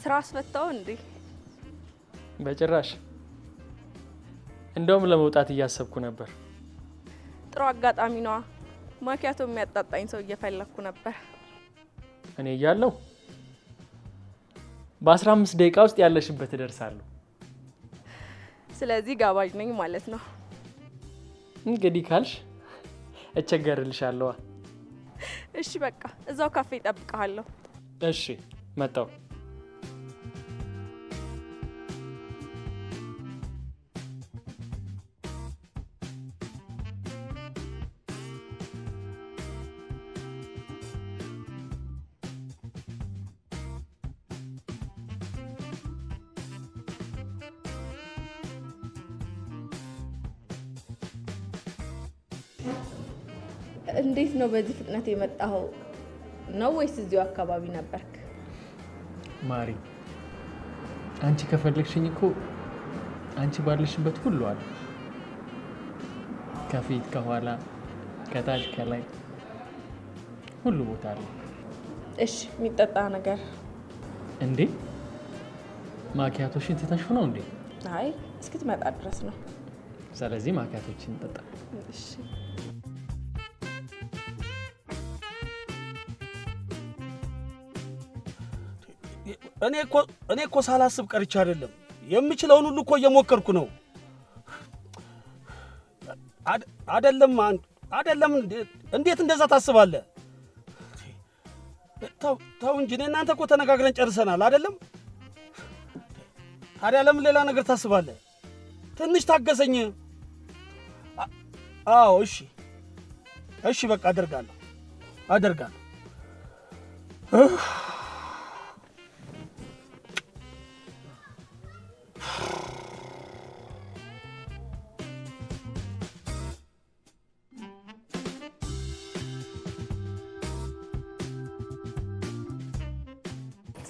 ስራስ ፈታው እንዴ? በጭራሽ እንደውም ለመውጣት እያሰብኩ ነበር። ጥሩ አጋጣሚ ነው። ማኪያቶ የሚያጣጣኝ ሰው እየፈለኩ ነበር። እኔ እያለሁ በ15 ደቂቃ ውስጥ ያለሽበት እደርሳለሁ። ስለዚህ ጋባዥ ነኝ ማለት ነው። እንግዲህ ካልሽ እቸገርልሻለሁ። እሺ በቃ እዛው ካፌ እጠብቅሃለሁ። እሺ መጣሁ። እንዴት ነው በዚህ ፍጥነት የመጣኸው? ነው ወይስ እዚሁ አካባቢ ነበርክ? ማሪ አንቺ ከፈለግሽኝ እኮ አንቺ ባለሽበት ሁሉ አለ። ከፊት ከኋላ ከታች ከላይ ሁሉ ቦታ አለ። እሺ የሚጠጣ ነገር እንዴ? ማኪያቶሽን ትተሽው ነው እንዴ? አይ እስክትመጣ ድረስ ነው። ስለዚህ ማኪያቶችን እንጠጣ። እሺ እኔ እኮ ሳላስብ ቀርቻ አይደለም። የምችለውን ሁሉ እኮ እየሞከርኩ ነው። አይደለም እንዴት እንደዛ ታስባለህ? ተው እንጂ እናንተ እኮ ተነጋግረን ጨርሰናል አይደለም? ታዲያ ለምን ሌላ ነገር ታስባለህ? ትንሽ ታገሰኝ። አዎ እሺ በቃ አደርጋለሁ።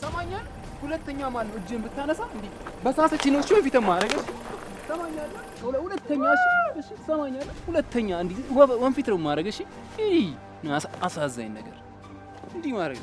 ሰማኛል። ሁለተኛ ማን እጅን ብታነሳ እንዴ በሳሰች ነው እሺ። በፊት ማረገ ሰማኛል። ሁለተኛ እሺ ሰማኛል። ሁለተኛ እንዴ ወንፊት ነው ማረገ እሺ። አሳዛኝ ነገር እንዲህ ማረገ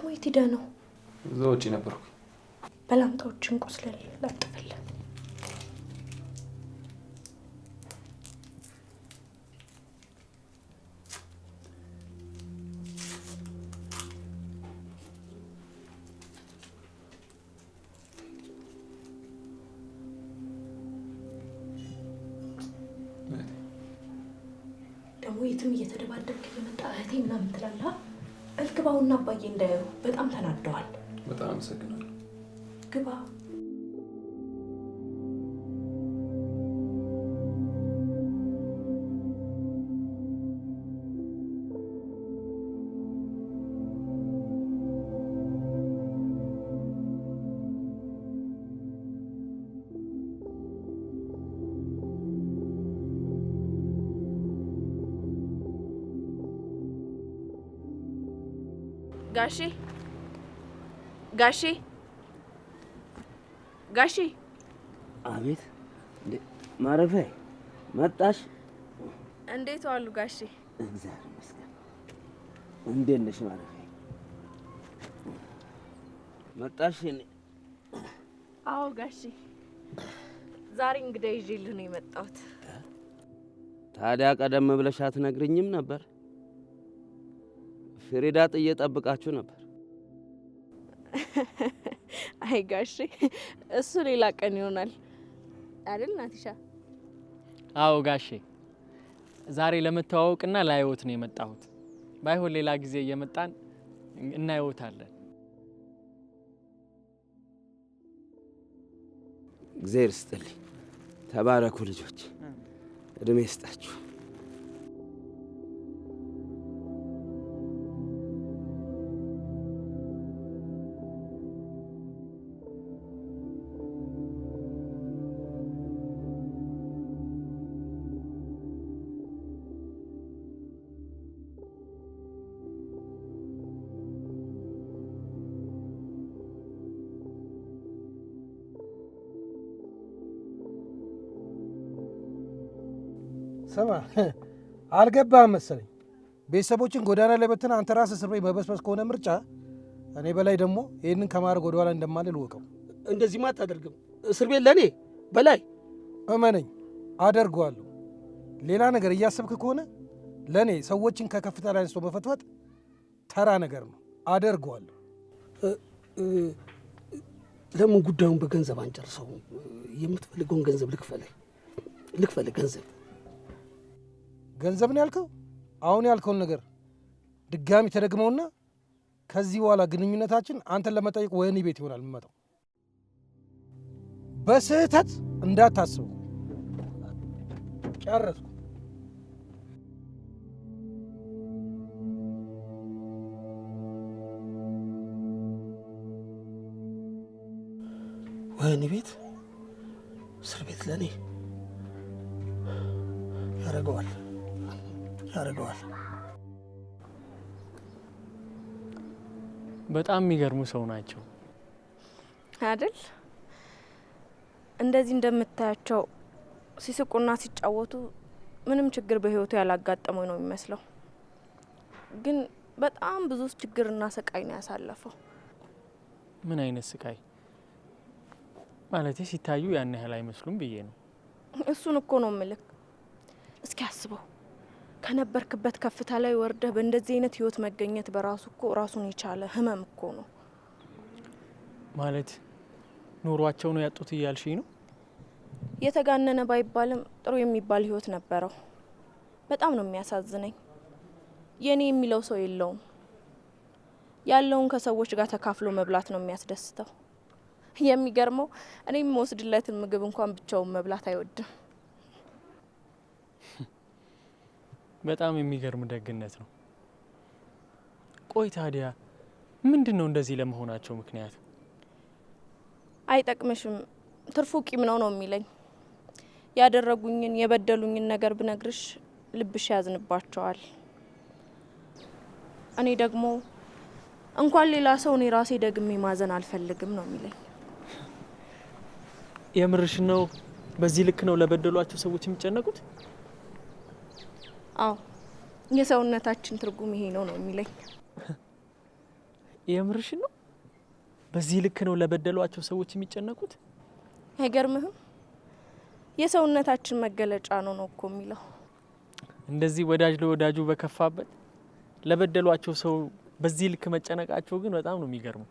ደግሞ የት ሄደህ ነው? እዛው ውጪ ነበርኩ። በላምጣዎችን ቆስለል ላጥፍልህ። ደግሞ የትም እየተደባደብክ እየመጣ እህቴ ምናምን ትላለህ። እልግባውና አባዬ እንዳየው በጣም ተናደዋል። በጣም አመሰግናለሁ። ግባ። ጋሺ ጋሺ ጋሺ! አቤት። ማረፊያ መጣሽ? እንዴት ዋሉ ጋሺ? እግዚአብሔር ይመስገን። እንዴት ነሽ ማረፊያ? መጣሽ? አዎ ጋሺ፣ ዛሬ እንግዳ ይዤልህ ነው የመጣሁት። ታዲያ ቀደም ብለሽ አትነግሪኝም ነበር? ፍሬዳ ጥዬ ጠብቃችሁ ነበር። አይ ጋሺ፣ እሱ ሌላ ቀን ይሆናል አይደል ናቲሻ? አዎ ጋሼ፣ ዛሬ ለመተዋወቅና ላይወት ነው የመጣሁት። ባይሆን ሌላ ጊዜ እየመጣን እናይወታለን። እግዚአብሔር ይስጥልኝ። ተባረኩ ልጆች፣ እድሜ ይስጣችሁ። ስማ አልገባህም መሰለኝ። ቤተሰቦችን ጎዳና ላይ በትና አንተ ራስህ እስር ቤት መበስበስ ከሆነ ምርጫ፣ እኔ በላይ ደግሞ ይህንን ከማድረግ ወደኋላ እንደማልል ወቀው። እንደዚህማ አታደርግም። እስር ቤት ለእኔ በላይ እመነኝ፣ አደርገዋለሁ። ሌላ ነገር እያሰብክ ከሆነ ለእኔ ሰዎችን ከከፍታ ላይ አንስቶ መፈትፈት ተራ ነገር ነው። አደርገዋለሁ። ለምን ጉዳዩን በገንዘብ አንጨርሰው? የምትፈልገውን ገንዘብ ልክፈልህ ገንዘብ ገንዘብ ነው ያልከው? አሁን ያልከውን ነገር ድጋሚ ተደግመውና ከዚህ በኋላ ግንኙነታችን አንተን ለመጠየቅ ወህኒ ቤት ይሆናል የምመጣው። በስህተት እንዳታስቡ። ጨረስኩ። ወህኒ ቤት፣ እስር ቤት ለእኔ ያደርገዋል። በጣም የሚገርሙ ሰው ናቸው አይደል? እንደዚህ እንደምታያቸው ሲስቁና ሲጫወቱ ምንም ችግር በህይወቱ ያላጋጠመው ነው የሚመስለው። ግን በጣም ብዙ ችግርና ስቃይ ነው ያሳለፈው። ምን አይነት ስቃይ? ማለቴ ሲታዩ ያን ያህል አይመስሉም ብዬ ነው። እሱን እኮ ነው ምልክ። እስኪ አስበው፣ ከነበርክበት ከፍታ ላይ ወርደህ በእንደዚህ አይነት ህይወት መገኘት በራሱ እኮ ራሱን የቻለ ህመም እኮ ነው። ማለት ኑሯቸው ነው ያጡት እያልሽኝ ነው? የተጋነነ ባይባልም ጥሩ የሚባል ህይወት ነበረው። በጣም ነው የሚያሳዝነኝ። የኔ የሚለው ሰው የለውም። ያለውን ከሰዎች ጋር ተካፍሎ መብላት ነው የሚያስደስተው። የሚገርመው እኔ የምወስድለትን ምግብ እንኳን ብቻውን መብላት አይወድም። በጣም የሚገርም ደግነት ነው። ቆይ ታዲያ ምንድን ነው እንደዚህ ለመሆናቸው ምክንያት? አይጠቅምሽም፣ ትርፉ ቂም ነው የሚለኝ። ያደረጉኝን የበደሉኝን ነገር ብነግርሽ ልብሽ ያዝንባቸዋል። እኔ ደግሞ እንኳን ሌላ ሰው እኔ ራሴ ደግሜ ማዘን አልፈልግም ነው የሚለኝ። የምርሽ ነው? በዚህ ልክ ነው ለበደሏቸው ሰዎች የሚጨነቁት? አዎ፣ የሰውነታችን ትርጉም ይሄ ነው የሚለኝ። የምርሽ ነው? በዚህ ልክ ነው ለበደሏቸው ሰዎች የሚጨነቁት? አይገርምህም? የሰውነታችን መገለጫ ነው እኮ የሚለው። እንደዚህ ወዳጅ ለወዳጁ በከፋበት ለበደሏቸው ሰው በዚህ ልክ መጨነቃቸው ግን በጣም ነው የሚገርመው።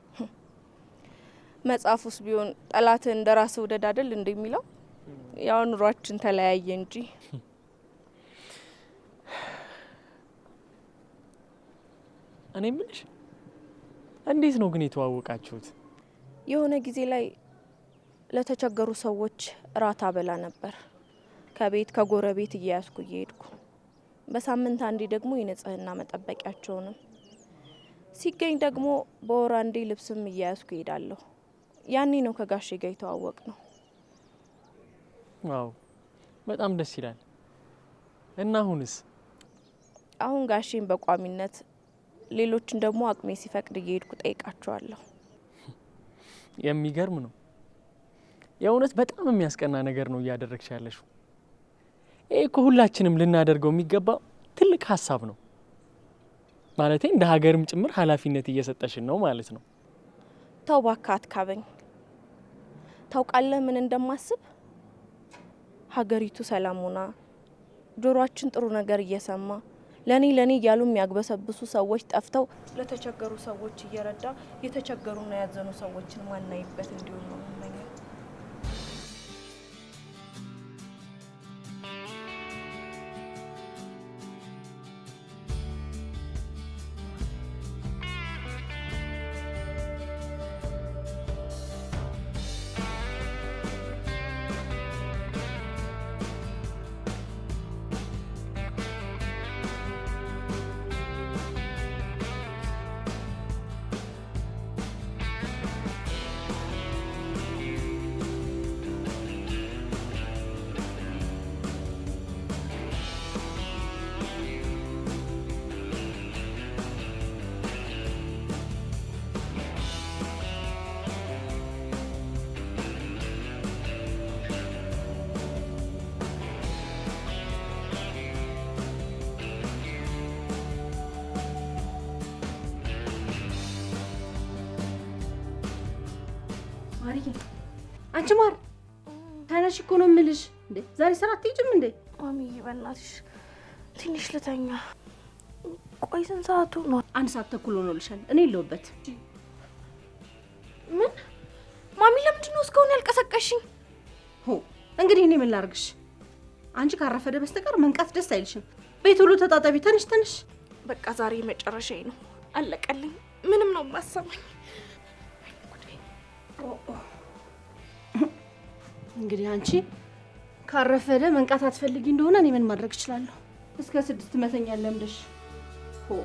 መጽሐፉስ ቢሆን ጠላትህን እንደራስህ ውደድ አይደል እንደሚለው? ያው ኑሯችን ተለያየ እንጂ። እኔ ምንሽ እንዴት ነው ግን የተዋወቃችሁት? የሆነ ጊዜ ላይ ለተቸገሩ ሰዎች ራት አበላ ነበር። ከቤት ከጎረቤት እያያዝኩ እየሄድኩ፣ በሳምንት አንዴ ደግሞ የንጽህና መጠበቂያቸውንም ሲገኝ ደግሞ በወር አንዴ ልብስም እያያዝኩ እሄዳለሁ። ያኔ ነው ከጋሼ ጋር የተዋወቅ ነው። ዋው በጣም ደስ ይላል። እና አሁንስ? አሁን ጋሼን በቋሚነት ሌሎችን ደግሞ አቅሜ ሲፈቅድ እየሄድኩ ጠይቃቸዋለሁ። የሚገርም ነው የእውነት። በጣም የሚያስቀና ነገር ነው እያደረግሽ ያለሽው። ይሄ እኮ ሁላችንም ልናደርገው የሚገባ ትልቅ ሀሳብ ነው። ማለቴ እንደ ሀገርም ጭምር ኃላፊነት እየሰጠሽን ነው ማለት ነው። ተው እባክህ አትካበኝ። ታውቃለህ ምን እንደማስብ? ሀገሪቱ ሰላም ሆና ጆሮአችን ጥሩ ነገር እየሰማ ለኔ እያሉ የሚያግበሰብሱ ሰዎች ጠፍተው ለተቸገሩ ሰዎች እየረዳ የተቸገሩና ያዘኑ ሰዎችን ማናይበት እንዲሆን ነው የምመኘው። ማርዬ አንቺ ማር ታናሽ እኮ ነው የምልሽ። እንዴ ዛሬ ስራ አትሄጂም እንዴ? ማሚዬ በእናትሽ ትንሽ ልተኛ። ቆይ ስንት ሰዓቱ ነው? 1 ሰዓት ተኩል ሆኖልሻል። እኔ የለሁበት። ምን ማሚ፣ ለምንድን ነው እስካሁን ያልቀሰቀሽኝ? ሆ እንግዲህ እኔ ምን ላርግሽ? አንቺ ካረፈደ በስተቀር መንቃት ደስ አይልሽም። ቤት ሁሉ ተጣጣቢ። ተነሽ። በቃ ዛሬ መጨረሻዬ ነው። አለቀልኝ። ምንም ነው ማሰማኝ። እንግዲህ አንቺ ካረፈደ መንቃት አትፈልጊ እንደሆነ እኔ ምን ማድረግ እችላለሁ? እስከ 6 መተኛ ለምደሽ ሆ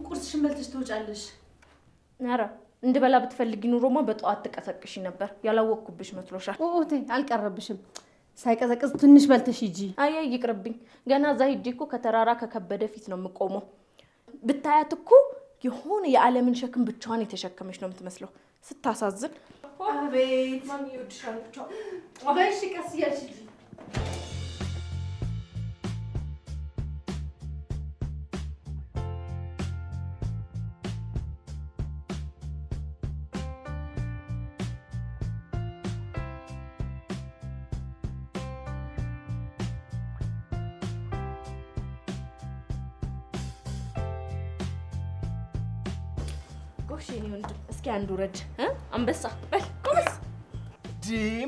ቁርስሽን በልተሽ ትወጫለሽ። ኧረ እንድበላ ብትፈልጊ ኑሮማ በጠዋት ትቀሰቅሽ ነበር። ያላወቅኩብሽ መስሎሻል? ኦቴ አልቀረብሽም። ሳይቀዘቅዝ ትንሽ በልተሽ ሂጂ። አይ ይቅርብኝ። ገና እዛ ሂጂ እኮ ከተራራ ከከበደ ፊት ነው የምቆመው። ብታያት እኮ የሆነ የዓለምን ሸክም ብቻዋን የተሸከመች ነው የምትመስለው። ስታሳዝን። አቤት ማሚ ይወድሻል ብቻ። በእሺ ቀስ እያልሽ ሂጂ። ጎሽ የኔ ወንድም እስኪ አንዱ ረድ አንበሳ በል ጎበዝ።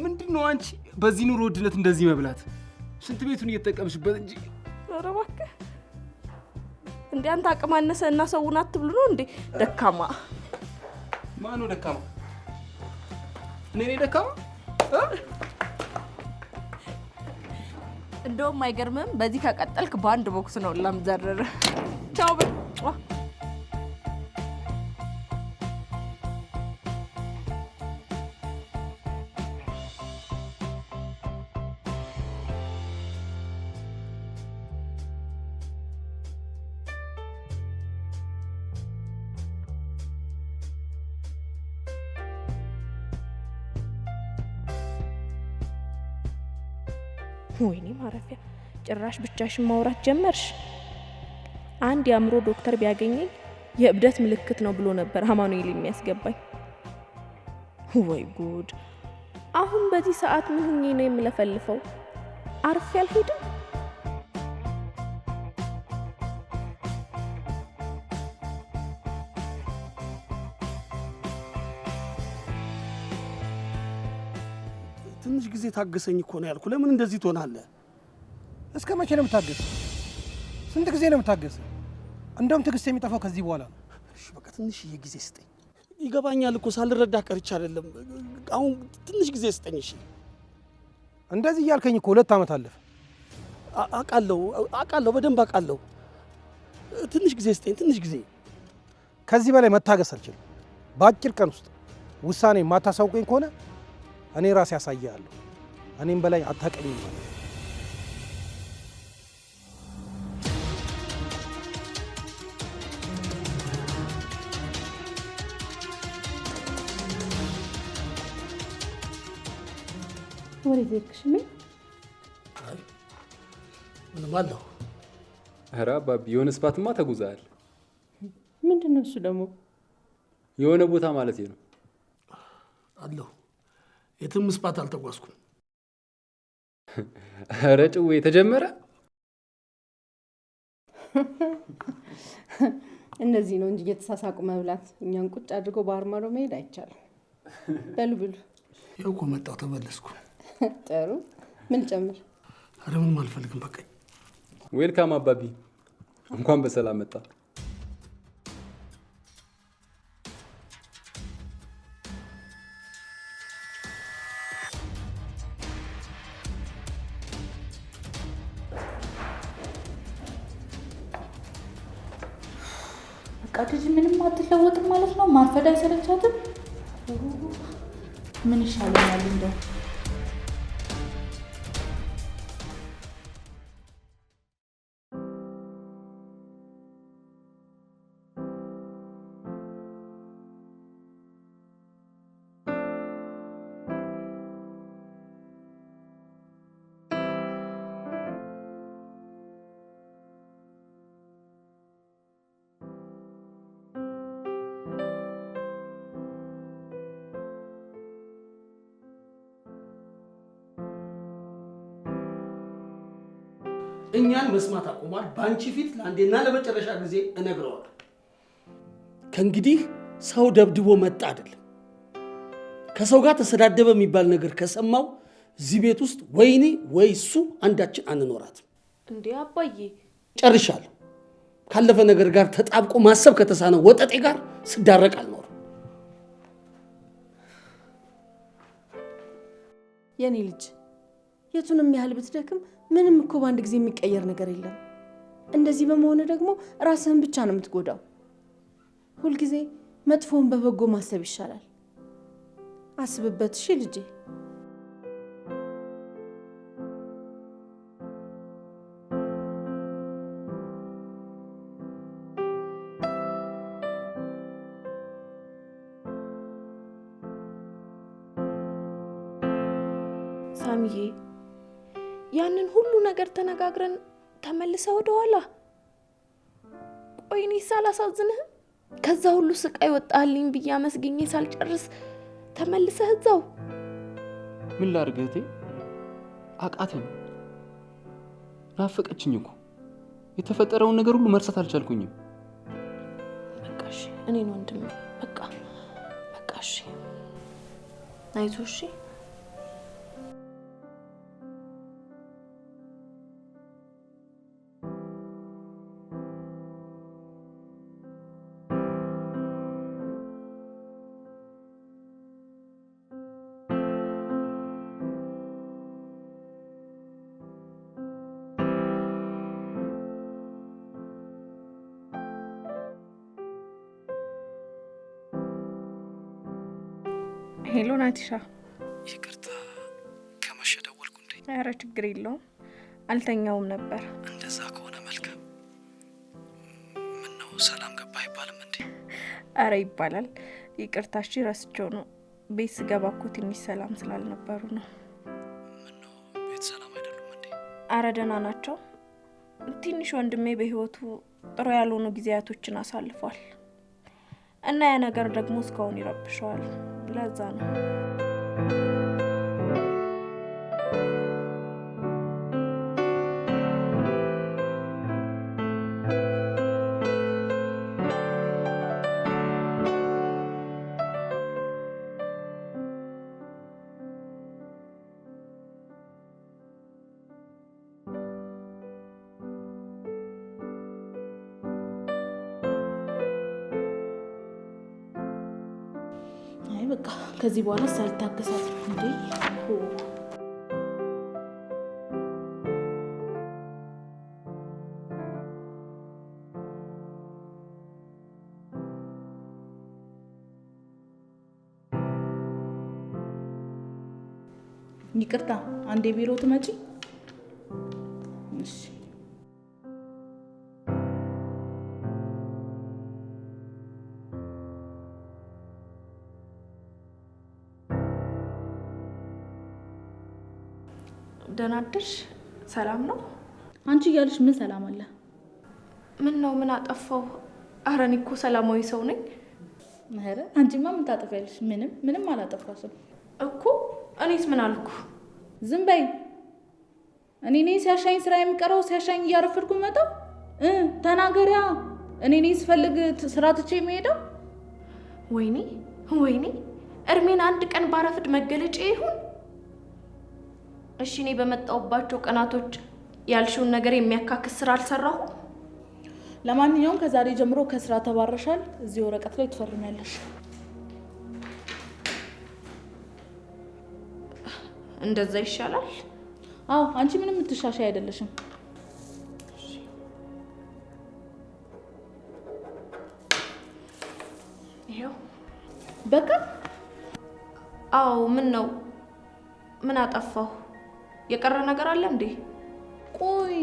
ምንድነው አንቺ በዚህ ኑሮ ውድነት እንደዚህ መብላት? ሽንት ቤቱን እየተጠቀምሽበት እንጂ። ኧረ እባክህ እንዴ አንተ አቅም አነሰ እና ሰውን አትብሉ ነው እንዴ? ደካማ ማነው ደካማ? እኔ ነኝ ደካማ? እንደውም አይገርምም። በዚህ ከቀጠልክ በአንድ ቦክስ ነው ላምዘረረ። ቻው በል። ወይኔ ማረፊያ ጭራሽ ብቻሽን ማውራት ጀመርሽ። አንድ የአእምሮ ዶክተር ቢያገኘኝ የእብደት ምልክት ነው ብሎ ነበር አማኑኤል የሚያስገባኝ። ወይ ጉድ! አሁን በዚህ ሰዓት ምን ሆኜ ነው የምለፈልፈው? አርፌ አልሄድም? ትንሽ ጊዜ ታገሰኝ እኮ ነው ያልኩ። ለምን እንደዚህ ትሆናለህ? እስከ መቼ ነው የምታገስ? ስንት ጊዜ ነው የምታገስ? እንደውም ትዕግስት የሚጠፋው ከዚህ በኋላ ነው። እሺ በቃ ትንሽዬ ጊዜ ስጠኝ። ይገባኛል እኮ ሳልረዳ ቀርቼ አይደለም። አሁን ትንሽ ጊዜ ስጠኝ። እሺ እንደዚህ እያልከኝ እኮ 2 ዓመት አለፈ። አውቃለሁ፣ በደንብ አውቃለሁ። ትንሽ ጊዜ ስጠኝ፣ ትንሽ ጊዜ። ከዚህ በላይ መታገስ አልችልም። በአጭር ቀን ውስጥ ውሳኔ የማታሳውቀኝ ከሆነ እኔ ራሴ ያሳያለሁ። እኔም በላይ አታቀኝም ማለት ነው። ወዴት ሄድክሽ? ምንም አለሁ። ኧረ አባቢ የሆነ ስፓትማ ተጉዛል። ምንድን ነው እሱ ደግሞ? የሆነ ቦታ ማለት ነው። አለሁ። የትም ስፓት አልተጓዝኩም። ኧረ ጭዌ ተጀመረ። እንደዚህ ነው እንጂ እየተሳሳቁ መብላት። እኛን ቁጭ አድርጎ ባህር ማዶ መሄድ አይቻልም። በሉ ብሉ። ይኸው እኮ መጣሁ፣ ተመለስኩ። ጥሩ። ምን ጨምር? ኧረ ምንም አልፈልግም፣ በቃኝ። ዌልካም አባቢ፣ እንኳን በሰላም መጣ። በቃ ልጅ ምንም አትለወጥም ማለት ነው። ማርፈድ አይሰለቻትም? ምን ይሻለኛል እንደው እኛን መስማት አቁሟል። በአንቺ ፊት ለአንዴና ለመጨረሻ ጊዜ እነግረዋለሁ። ከእንግዲህ ሰው ደብድቦ መጣ አይደለም፣ ከሰው ጋር ተሰዳደበ የሚባል ነገር ከሰማው እዚህ ቤት ውስጥ ወይኔ ወይ እሱ አንዳችን አንኖራትም። እንዴ አባዬ፣ ጨርሻለሁ። ካለፈ ነገር ጋር ተጣብቆ ማሰብ ከተሳነው ወጠጤ ጋር ስዳረቅ አልኖርም። የኔ ልጅ የቱንም ያህል ብትደክም ምንም እኮ በአንድ ጊዜ የሚቀየር ነገር የለም። እንደዚህ በመሆኑ ደግሞ ራስህን ብቻ ነው የምትጎዳው። ሁልጊዜ መጥፎውን በበጎ ማሰብ ይሻላል። አስብበት እሺ ልጄ። ሳሚዬ ያንን ሁሉ ነገር ተነጋግረን ተመልሰ ወደ ኋላ። ቆይ እኔስ አላሳዝንህም? ከዛ ሁሉ ስቃይ ወጣልኝ ብዬ አመስግኜ ሳልጨርስ ተመልሰህ እዛው። ምን ላድርግ እህቴ? አቃተኝ፣ ናፈቀችኝ እኮ። የተፈጠረውን ነገር ሁሉ መርሳት አልቻልኩኝም። በቃ እሺ፣ እኔን ወንድም በቃ እሺ፣ አይዞህ እሺ። ሄሎ ናቲሻ። ይቅርታ ከመሸ ደወልኩ እንዴ? ኧረ ችግር የለውም አልተኛውም ነበር። እንደዛ ከሆነ መልካም። ምን ነው ሰላም ገባ አይባልም እንዴ? ኧረ ይባላል። ይቅርታ እሺ፣ ረስቸው ነው። ቤት ስገባ እኮ ትንሽ ሰላም ስላልነበሩ ነው። ምን ነው ቤት ሰላም አይደሉም እንዴ? ኧረ ደህና ናቸው። ትንሽ ወንድሜ በህይወቱ ጥሩ ያልሆኑ ጊዜያቶችን አሳልፏል እና ያ ነገር ደግሞ እስካሁን ይረብሸዋል። ለዛ ነው። በቃ ከዚህ በኋላ ሳልታገሳት እንዴ ይቅርታ አንዴ ቢሮ ትመጪ? እሺ ደህና አደርሽ? ሰላም ነው? አንቺ እያልሽ ምን ሰላም አለ? ምን ነው ምን አጠፋው? ኧረ እኔ እኮ ሰላማዊ ሰው ነኝ። ኧረ አንቺማ ምን ታጠፊያለሽ? ምንም አላጠፋሽም እኮ። እኔስ ምን አልኩ? ዝም በይ። እኔ ነኝ ሲያሻኝ ስራ የሚቀረው ሲያሻኝ እያረፈድኩ መጣው? ተናገሪያ። እኔ ነኝ ስፈልግ ስራ ትቼ የሚሄደው? ወይኔ እድሜን አንድ ቀን ባረፍድ መገለጫ ይሁን። እሺ እኔ በመጣሁባቸው ቀናቶች ያልሽውን ነገር የሚያካክስ ስራ አልሰራሁም። ለማንኛውም ከዛሬ ጀምሮ ከስራ ተባረሻል። እዚህ ወረቀት ላይ ትፈርሚያለሽ። እንደዛ ይሻላል? አዎ አንቺ ምንም የምትሻሻይ አይደለሽም። ይሄው በቃ። አዎ ምን ነው ምን አጠፋሁ? የቀረ ነገር አለ እንዴ? ቆይ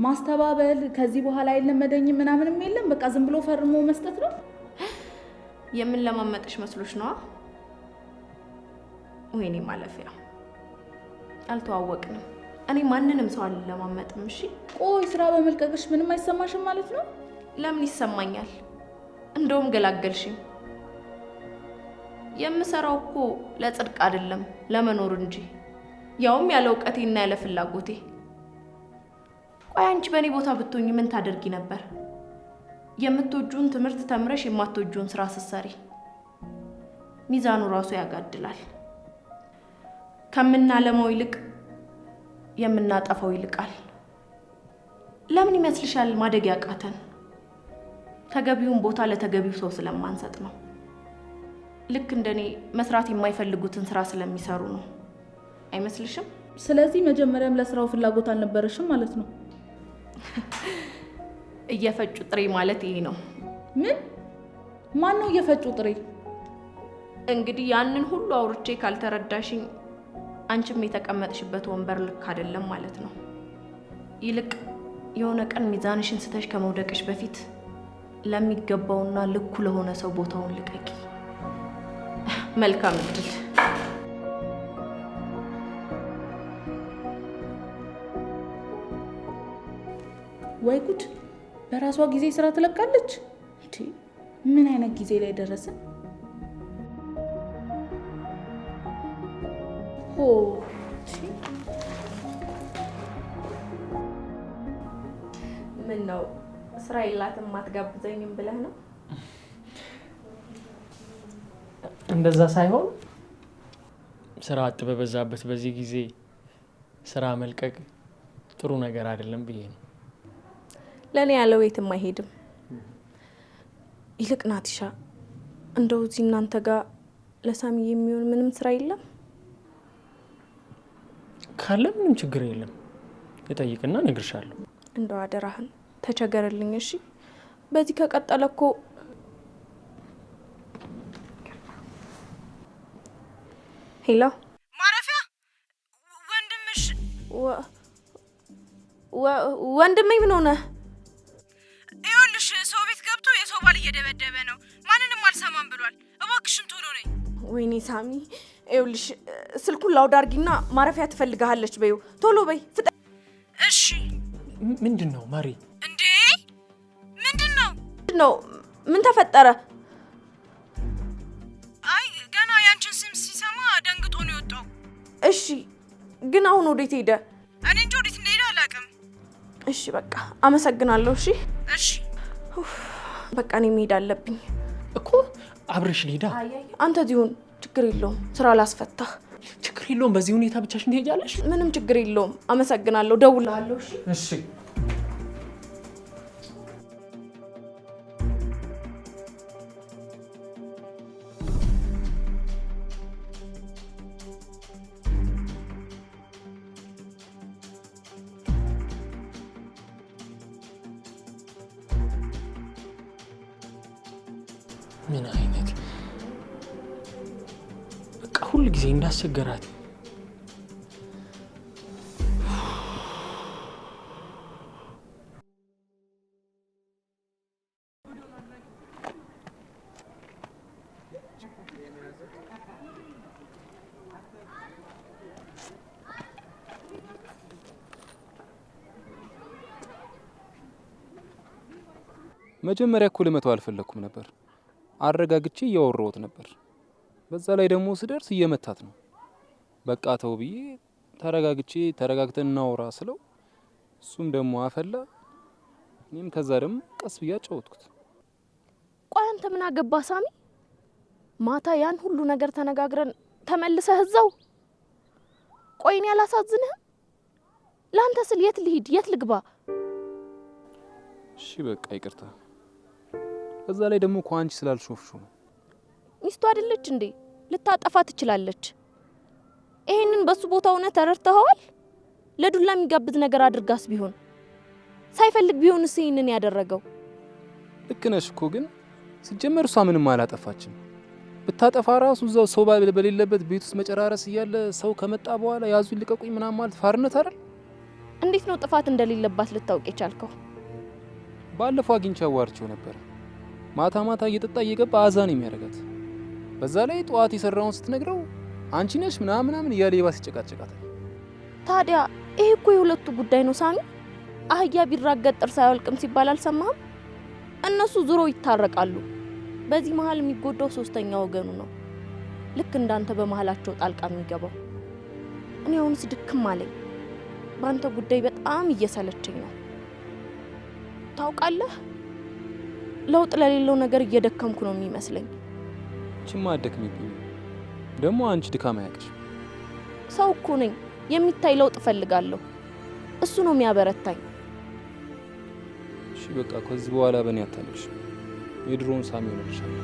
ማስተባበል ከዚህ በኋላ አይለመደኝም ምናምንም የለም። በቃ ዝም ብሎ ፈርሞ መስጠት ነው። የምን ለማመጥሽ መስሎሽ ነዋ? ወይኔ ማለፊያ አልተዋወቅንም። እኔ ማንንም ሰው አልለማመጥም። እሺ ቆይ ስራ በመልቀቅሽ ምንም አይሰማሽም ማለት ነው? ለምን ይሰማኛል? እንደውም ገላገልሽኝ። የምሰራው እኮ ለጽድቅ አይደለም ለመኖር እንጂ፣ ያውም ያለ እውቀቴና ያለ ፍላጎቴ። ቆይ አንቺ በእኔ ቦታ ብትሆኚ ምን ታደርጊ ነበር? የምትወጂውን ትምህርት ተምረሽ የማትወጂውን ስራ ስትሰሪ ሚዛኑ ራሱ ያጋድላል። ከምናለመው ይልቅ የምናጠፋው ይልቃል። ለምን ይመስልሻል ማደግ ያቃተን? ተገቢውን ቦታ ለተገቢው ሰው ስለማንሰጥ ነው። ልክ እንደኔ መስራት የማይፈልጉትን ስራ ስለሚሰሩ ነው። አይመስልሽም? ስለዚህ መጀመሪያም ለስራው ፍላጎት አልነበረሽም ማለት ነው። እየፈጩ ጥሬ ማለት ይሄ ነው። ምን? ማን ነው እየፈጩ ጥሬ? እንግዲህ ያንን ሁሉ አውርቼ ካልተረዳሽኝ አንቺም የተቀመጥሽበት ወንበር ልክ አይደለም ማለት ነው። ይልቅ የሆነ ቀን ሚዛንሽን ስተሽ ከመውደቅሽ በፊት ለሚገባውና ልኩ ለሆነ ሰው ቦታውን ልቀቂ። መልካም እድል። ወይ ጉድ! በራሷ ጊዜ ስራ ትለቃለች እንዴ? ምን አይነት ጊዜ ላይ ደረስን? ኦ ምን ነው ስራ የላትም ማትጋብዘኝም ብለህ ነው? እንደዛ ሳይሆን ስራ አጥ በበዛበት በዚህ ጊዜ ስራ መልቀቅ ጥሩ ነገር አይደለም ብዬ ነው። ለእኔ ያለው የትም አይሄድም። ይልቅ ናቲሻ እንደው እዚህ እናንተ ጋር ለሳሚ የሚሆን ምንም ስራ የለም? ካለ ምንም ችግር የለም፣ እጠይቅና እነግርሻለሁ። እንደው አደራህን ተቸገርልኝ እሺ። በዚህ ከቀጠለ እኮ ሄሎ ማረፊያ ወንድምሽ ወንድሜ ምን ሆነ? ይኸውልሽ ሰው ቤት ገብቶ የሰው ባል እየደበደበ ነው። ማንንም አልሰማም ብሏል። እባክሽን ቶሎ ነኝ። ወይኔ ሳሚ፣ ይኸውልሽ ስልኩን ላውድ አድርጊና ማረፊያ ትፈልግሃለች በይው። ቶሎ በይ ፍጠ። እሺ። ምንድን ነው ማሪ? እንዴ ምንድን ነው? ምን ተፈጠረ? አይ ገና ያንቺን ስም ሲሰማ ደንግጦ ነው የወጣው። እሺ ግን አሁን ወዴት ሄደ? እኔ እንጂ ወዴት እንደሄደ አላውቅም። እሺ በቃ አመሰግናለሁ። እሺ እሺ። በቃ እኔ መሄድ አለብኝ እኮ። አብረሽ ልሄዳ? አንተ ዚሁን ችግር የለውም። ስራ ላስፈታህ። ችግር የለውም። በዚህ ሁኔታ ብቻሽን ትሄጃለሽ? ምንም ችግር የለውም። አመሰግናለሁ። ደውላለሁ። እሺ እሺ። ምን አይነት በቃ ሁሉ ጊዜ እንዳስቸገራት። መጀመሪያ እኮ ልመተው አልፈለኩም ነበር። አረጋግቼ እያወራሁት ነበር። በዛ ላይ ደግሞ ስደርስ እየመታት ነው። በቃ ተው ብዬ ተረጋግተን እናወራ ስለው እሱም ደግሞ አፈላ። እኔም ከዛ ደግሞ ቀስ ብዬ አጫወትኩት። ቆይ አንተ ምን አገባ ሳሚ? ማታ ያን ሁሉ ነገር ተነጋግረን ተመልሰህ እዛው። ቆይ እኔ አላሳዝንህም? ለአንተ ስል የት ልሂድ የት ልግባ? እሺ በቃ ይቅርታ። በዛ ላይ ደግሞ እኮ አንቺ ስላልሾፍሹ ነው። ሚስቱ አይደለች እንዴ? ልታጠፋ ትችላለች። ይሄንን በሱ ቦታ ሆነ ተረድተኸዋል? ለዱላ የሚጋብዝ ነገር አድርጋስ ቢሆን ሳይፈልግ ቢሆንስ ይሄንን ያደረገው? ልክ ነሽ እኮ ግን ሲጀመር እሷ ምንም አላጠፋችም። ብታጠፋ ራሱ እዛው ሰው በሌለበት ቤት ውስጥ መጨራረስ እያለ ሰው ከመጣ በኋላ ያዙኝ ልቀቁኝ ምናምን ማለት ፋርነት አይደል? እንዴት ነው ጥፋት እንደሌለባት ልታውቅ የቻልከው? ባለፈው አግኝቼ አዋርቼው ነበር። ማታ ማታ እየጠጣ እየገባ አዛን የሚያደርጋት። በዛ ላይ ጠዋት የሰራውን ስትነግረው አንቺ ነሽ ምናምን እያለ የባስ ይጨቃጨቃታል። ታዲያ ይሄ እኮ የሁለቱ ጉዳይ ነው ሳሚ። አህያ ቢራገጥ ጥርስ አይወልቅም ሲባል አልሰማህም? እነሱ ዙሮ ይታረቃሉ። በዚህ መሀል የሚጎዳው ሶስተኛ ወገኑ ነው። ልክ እንዳንተ በመሀላቸው ጣልቃ የሚገባው። እኔ አሁንስ ድክም አለኝ። በአንተ ጉዳይ በጣም እየሰለቸኝ ነው። ታውቃለህ፣ ለውጥ ለሌለው ነገር እየደከምኩ ነው የሚመስለኝ። ችማ አደክሚብኝ። ደግሞ አንቺ ድካም አያውቅሽ። ሰው እኮ ነኝ። የሚታይ ለውጥ እፈልጋለሁ። እሱ ነው የሚያበረታኝ። እሺ በቃ ከዚህ በኋላ በእኔ አታለቅሽ። የድሮውን ሳሚ ሆነልሻል።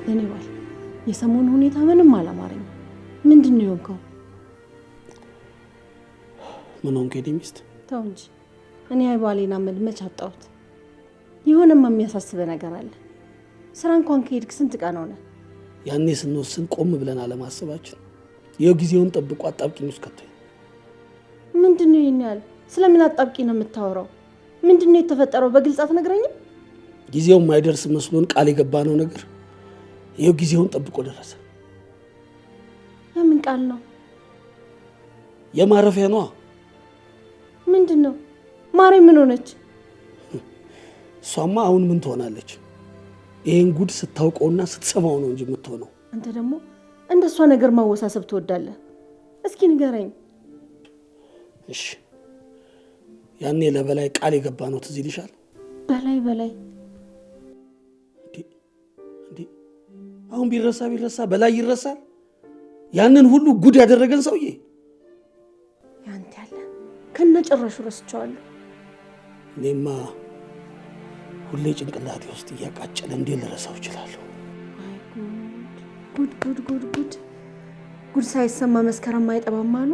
እኔ ባል የሰሞኑ ሁኔታ ምንም አላማረኝ። ምንድን ነው የሆንከው? ምን ሆንክ የኔ ሚስት? ተው እንጂ እኔ አይባሌና መች አጣሁት። የሆነማ የሚያሳስበ ነገር አለ። ስራ እንኳን ከሄድክ ስንት ቀን ሆነ? ያኔ ስንወስን ቆም ብለን አለማሰባችን የጊዜውን ጠብቆ አጣብቂኝ ውስጥ ከተኝ። ምንድን ነው ይሄን ያህል? ስለምን አጣብቂኝ ነው የምታወራው? ምንድን ነው የተፈጠረው? በግልጽ አትነግረኝም? ጊዜው የማይደርስ መስሎን ቃል የገባነው ነገር ይሄው ጊዜውን ጠብቆ ደረሰ። የምን ቃል ነው? የማረፊያ ነዋ። ምንድን ነው? ማሬ ምን ሆነች? እሷማ አሁን ምን ትሆናለች? ይሄን ጉድ ስታውቀውና ስትሰማው ነው እንጂ የምትሆነው። አንተ ደግሞ እንደሷ ነገር ማወሳሰብ ትወዳለህ። እስኪ ንገረኝ። እሺ ያኔ ለበላይ ቃል የገባነው ትዝ ይልሻል? በላይ አሁን ቢረሳ በላይ ይረሳል። ያንን ሁሉ ጉድ ያደረገን ሰውዬ ያንተ ያለ ከነጭራሹ ረስቸዋለሁ። እኔማ ሁሌ ጭንቅላቴ ውስጥ እያቃጨለ እንዴት ልረሳው እችላለሁ? ጉድ ሳይሰማ መስከረም አይጠባም አሉ።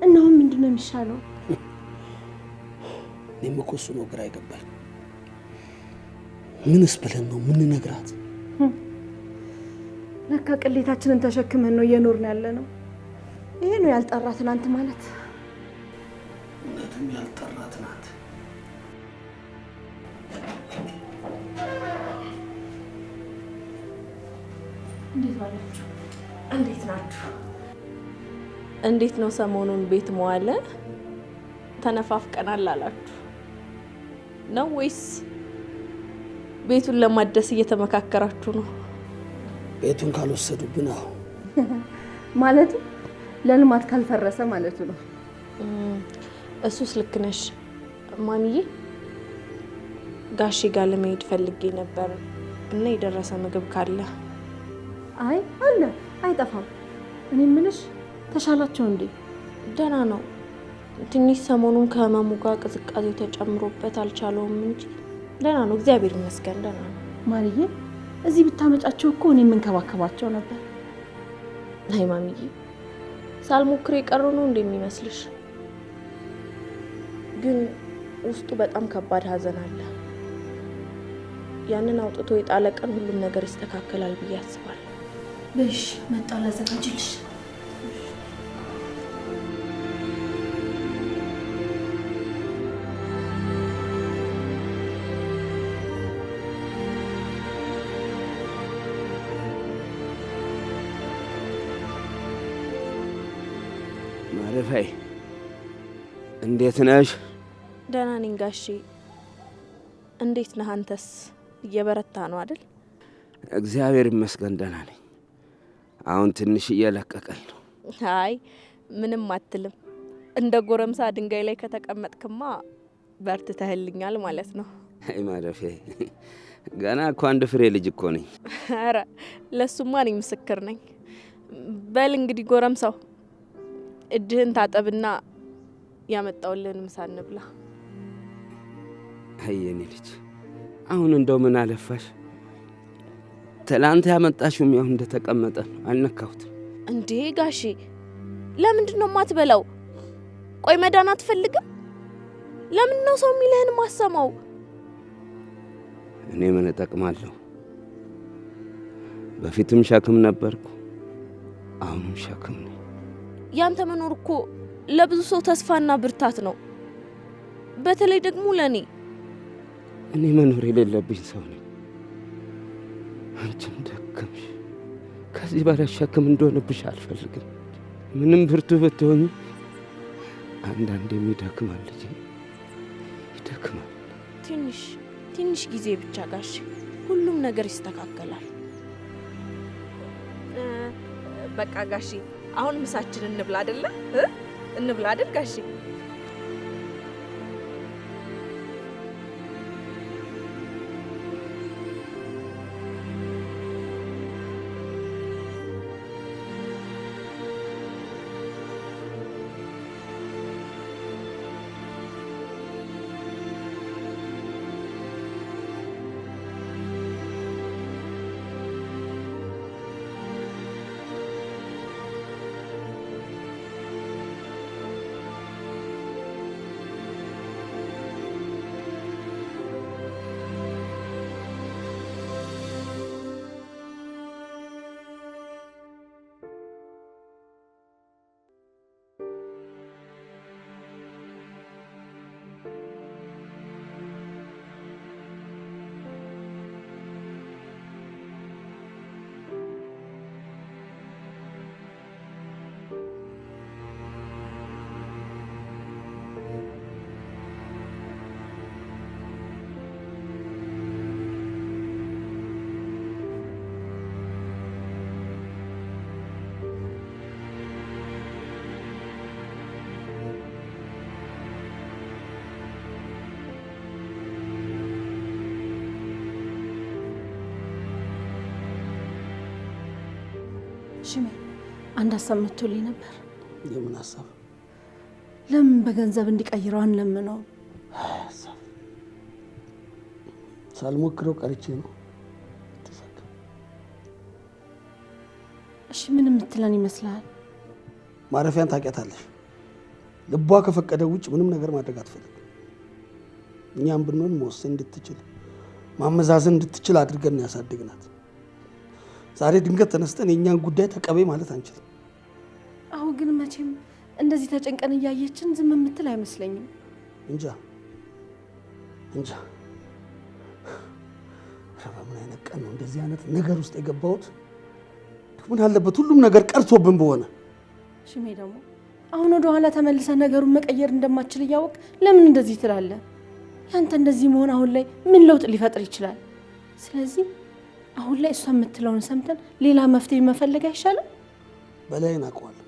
እና አሁን ምንድን ነው የሚሻለው? እኔም እኮ እሱ ነው ግራ ይገባል። ምንስ ብለን ነው ምንነግራት? ለካ ቅሌታችንን ተሸክመን ነው እየኖርን ያለ ነው። ይሄ ነው ያልጠራ ትናንት ማለት። እውነትም ያልጠራ ትናንት። እንዴት ዋላችሁ? እንዴት ናችሁ? እንዴት ነው ሰሞኑን ቤት መዋለ? ተነፋፍቀናል አላችሁ ነው ወይስ ቤቱን ለማደስ እየተመካከራችሁ ነው? ቤቱን ካልወሰዱብን አዎ ማለቱ ለልማት ካልፈረሰ ማለቱ ነው። እሱስ ልክ ነሽ ማሚዬ። ጋሼ ጋር ለመሄድ ፈልጌ ነበር እና የደረሰ ምግብ ካለ። አይ አለ አይጠፋም። እኔ ምንሽ ተሻላቸው እንዴ? ደህና ነው። ትንሽ ሰሞኑን ከህመሙ ጋር ቅዝቃዜው ተጨምሮበት አልቻለውም እንጂ ደህና ነው፣ እግዚአብሔር ይመስገን ደህና ነው። ማርዬ እዚህ ብታመጫቸው እኮ እኔ የምንከባከባቸው ነበር። አይ ማሚዬ ሳልሞክር የቀሩ ነው እንደሚመስልሽ? ግን ውስጡ በጣም ከባድ ሀዘን አለ። ያንን አውጥቶ የጣለ ቀን ሁሉም ነገር ይስተካከላል ብዬ አስባለሁ። በሽ መጣ ላዘጋጅልሽ። ማረፋይ እንዴት ነሽ? ደህና ነኝ ጋሼ። እንዴት ነህ አንተስ? እየበረታ ነው አይደል? እግዚአብሔር ይመስገን ደህና ነኝ። አሁን ትንሽ እየለቀቀኝ ነው። አይ ምንም አትልም። እንደ ጎረምሳ ድንጋይ ላይ ከተቀመጥክማ በርትተህልኛል ማለት ነው። አይ ማረፋይ ገና እኮ አንድ ፍሬ ልጅ እኮ ነኝ። ኧረ ለሱማ እኔ ምስክር ነኝ። በል እንግዲህ ጎረምሳው እጅህን ታጠብና ያመጣውልን ምሳ እንብላ። አይ የኔ ልጅ አሁን እንደው ምን አለፋሽ ትላንት ያመጣሽውም ያው እንደተቀመጠ ነው፣ አልነካሁትም። እንዴ ጋሼ ለምንድን ነው የማትበላው? ቆይ መዳን አትፈልግም? ለምን ነው ሰው የሚልህን ማሰማው? እኔ ምን እጠቅማለሁ? በፊትም ሸክም ነበርኩ፣ አሁንም ሸክም ነኝ። ያንተ መኖር እኮ ለብዙ ሰው ተስፋና ብርታት ነው፣ በተለይ ደግሞ ለኔ። እኔ መኖር የሌለብኝ ሰው ነኝ። አንቺም ደከምሽ። ከዚህ በላይ ሸክም እንደሆነብሽ አልፈልግም። ምንም ብርቱ ብትሆኚ አንዳንዴም ይደክማል ልጄ፣ ይደክማል። ትንሽ ጊዜ ብቻ ጋሼ፣ ሁሉም ነገር ይስተካከላል። በቃ ጋሼ አሁን ምሳችንን እንብላ አይደለ? እንብላ አይደል ጋሼ? ሽሜ አንድ ሀሳብ መጥቶልኝ ነበር። የምን ሀሳብ? ለምን በገንዘብ እንዲቀይረው አንለምነው? ሀሳብ ሳልሞክረው ቀርቼ ነው። እሺ ምን የምትለን ይመስልሃል? ማረፊያን ታውቂያታለሽ። ልቧ ከፈቀደ ውጭ ምንም ነገር ማድረግ አትፈልግም። እኛም ብንሆን መወሰን እንድትችል ማመዛዘን እንድትችል አድርገን ያሳድግናት። ዛሬ ድንገት ተነስተን የእኛን ጉዳይ ተቀበይ ማለት አንችልም። አሁን ግን መቼም እንደዚህ ተጨንቀን እያየችን ዝም የምትል አይመስለኝም። እንጃ በምን አይነት ቀን ነው እንደዚህ አይነት ነገር ውስጥ የገባሁት? ምን አለበት ሁሉም ነገር ቀርቶብን በሆነ። ሽሜ ደግሞ አሁን ወደ ኋላ ተመልሰ ነገሩን መቀየር እንደማትችል እያወቅ ለምን እንደዚህ ትላለህ? ያንተ እንደዚህ መሆን አሁን ላይ ምን ለውጥ ሊፈጥር ይችላል? ስለዚህ አሁን ላይ እሷ የምትለውን ሰምተን ሌላ መፍትሄ መፈለግ አይሻልም? በላይን አውቀዋለሁ።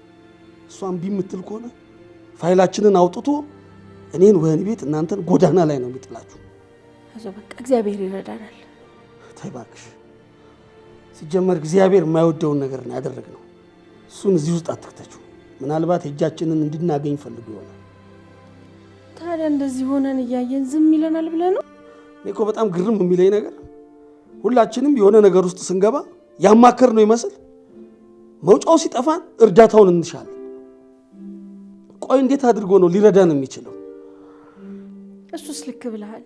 እሷ እምቢ የምትል ከሆነ ፋይላችንን አውጥቶ እኔን ወህኒ ቤት እናንተን ጎዳና ላይ ነው የሚጥላችሁ። በቃ እግዚአብሔር ይረዳናል። ተይ እባክሽ። ሲጀመር እግዚአብሔር የማይወደውን ነገር ነው ያደረግነው። እሱን እዚህ ውስጥ አትክተችው። ምናልባት እጃችንን እንድናገኝ ፈልጉ ይሆናል። ታዲያ እንደዚህ ሆነን እያየን ዝም ይለናል ብለህ ነው? እኔ እኮ በጣም ግርም የሚለኝ ነገር ሁላችንም የሆነ ነገር ውስጥ ስንገባ ያማከር ነው ይመስል መውጫው ሲጠፋን እርዳታውን እንሻለን። ቆይ እንዴት አድርጎ ነው ሊረዳን የሚችለው? እሱስ ልክ ብለሃል።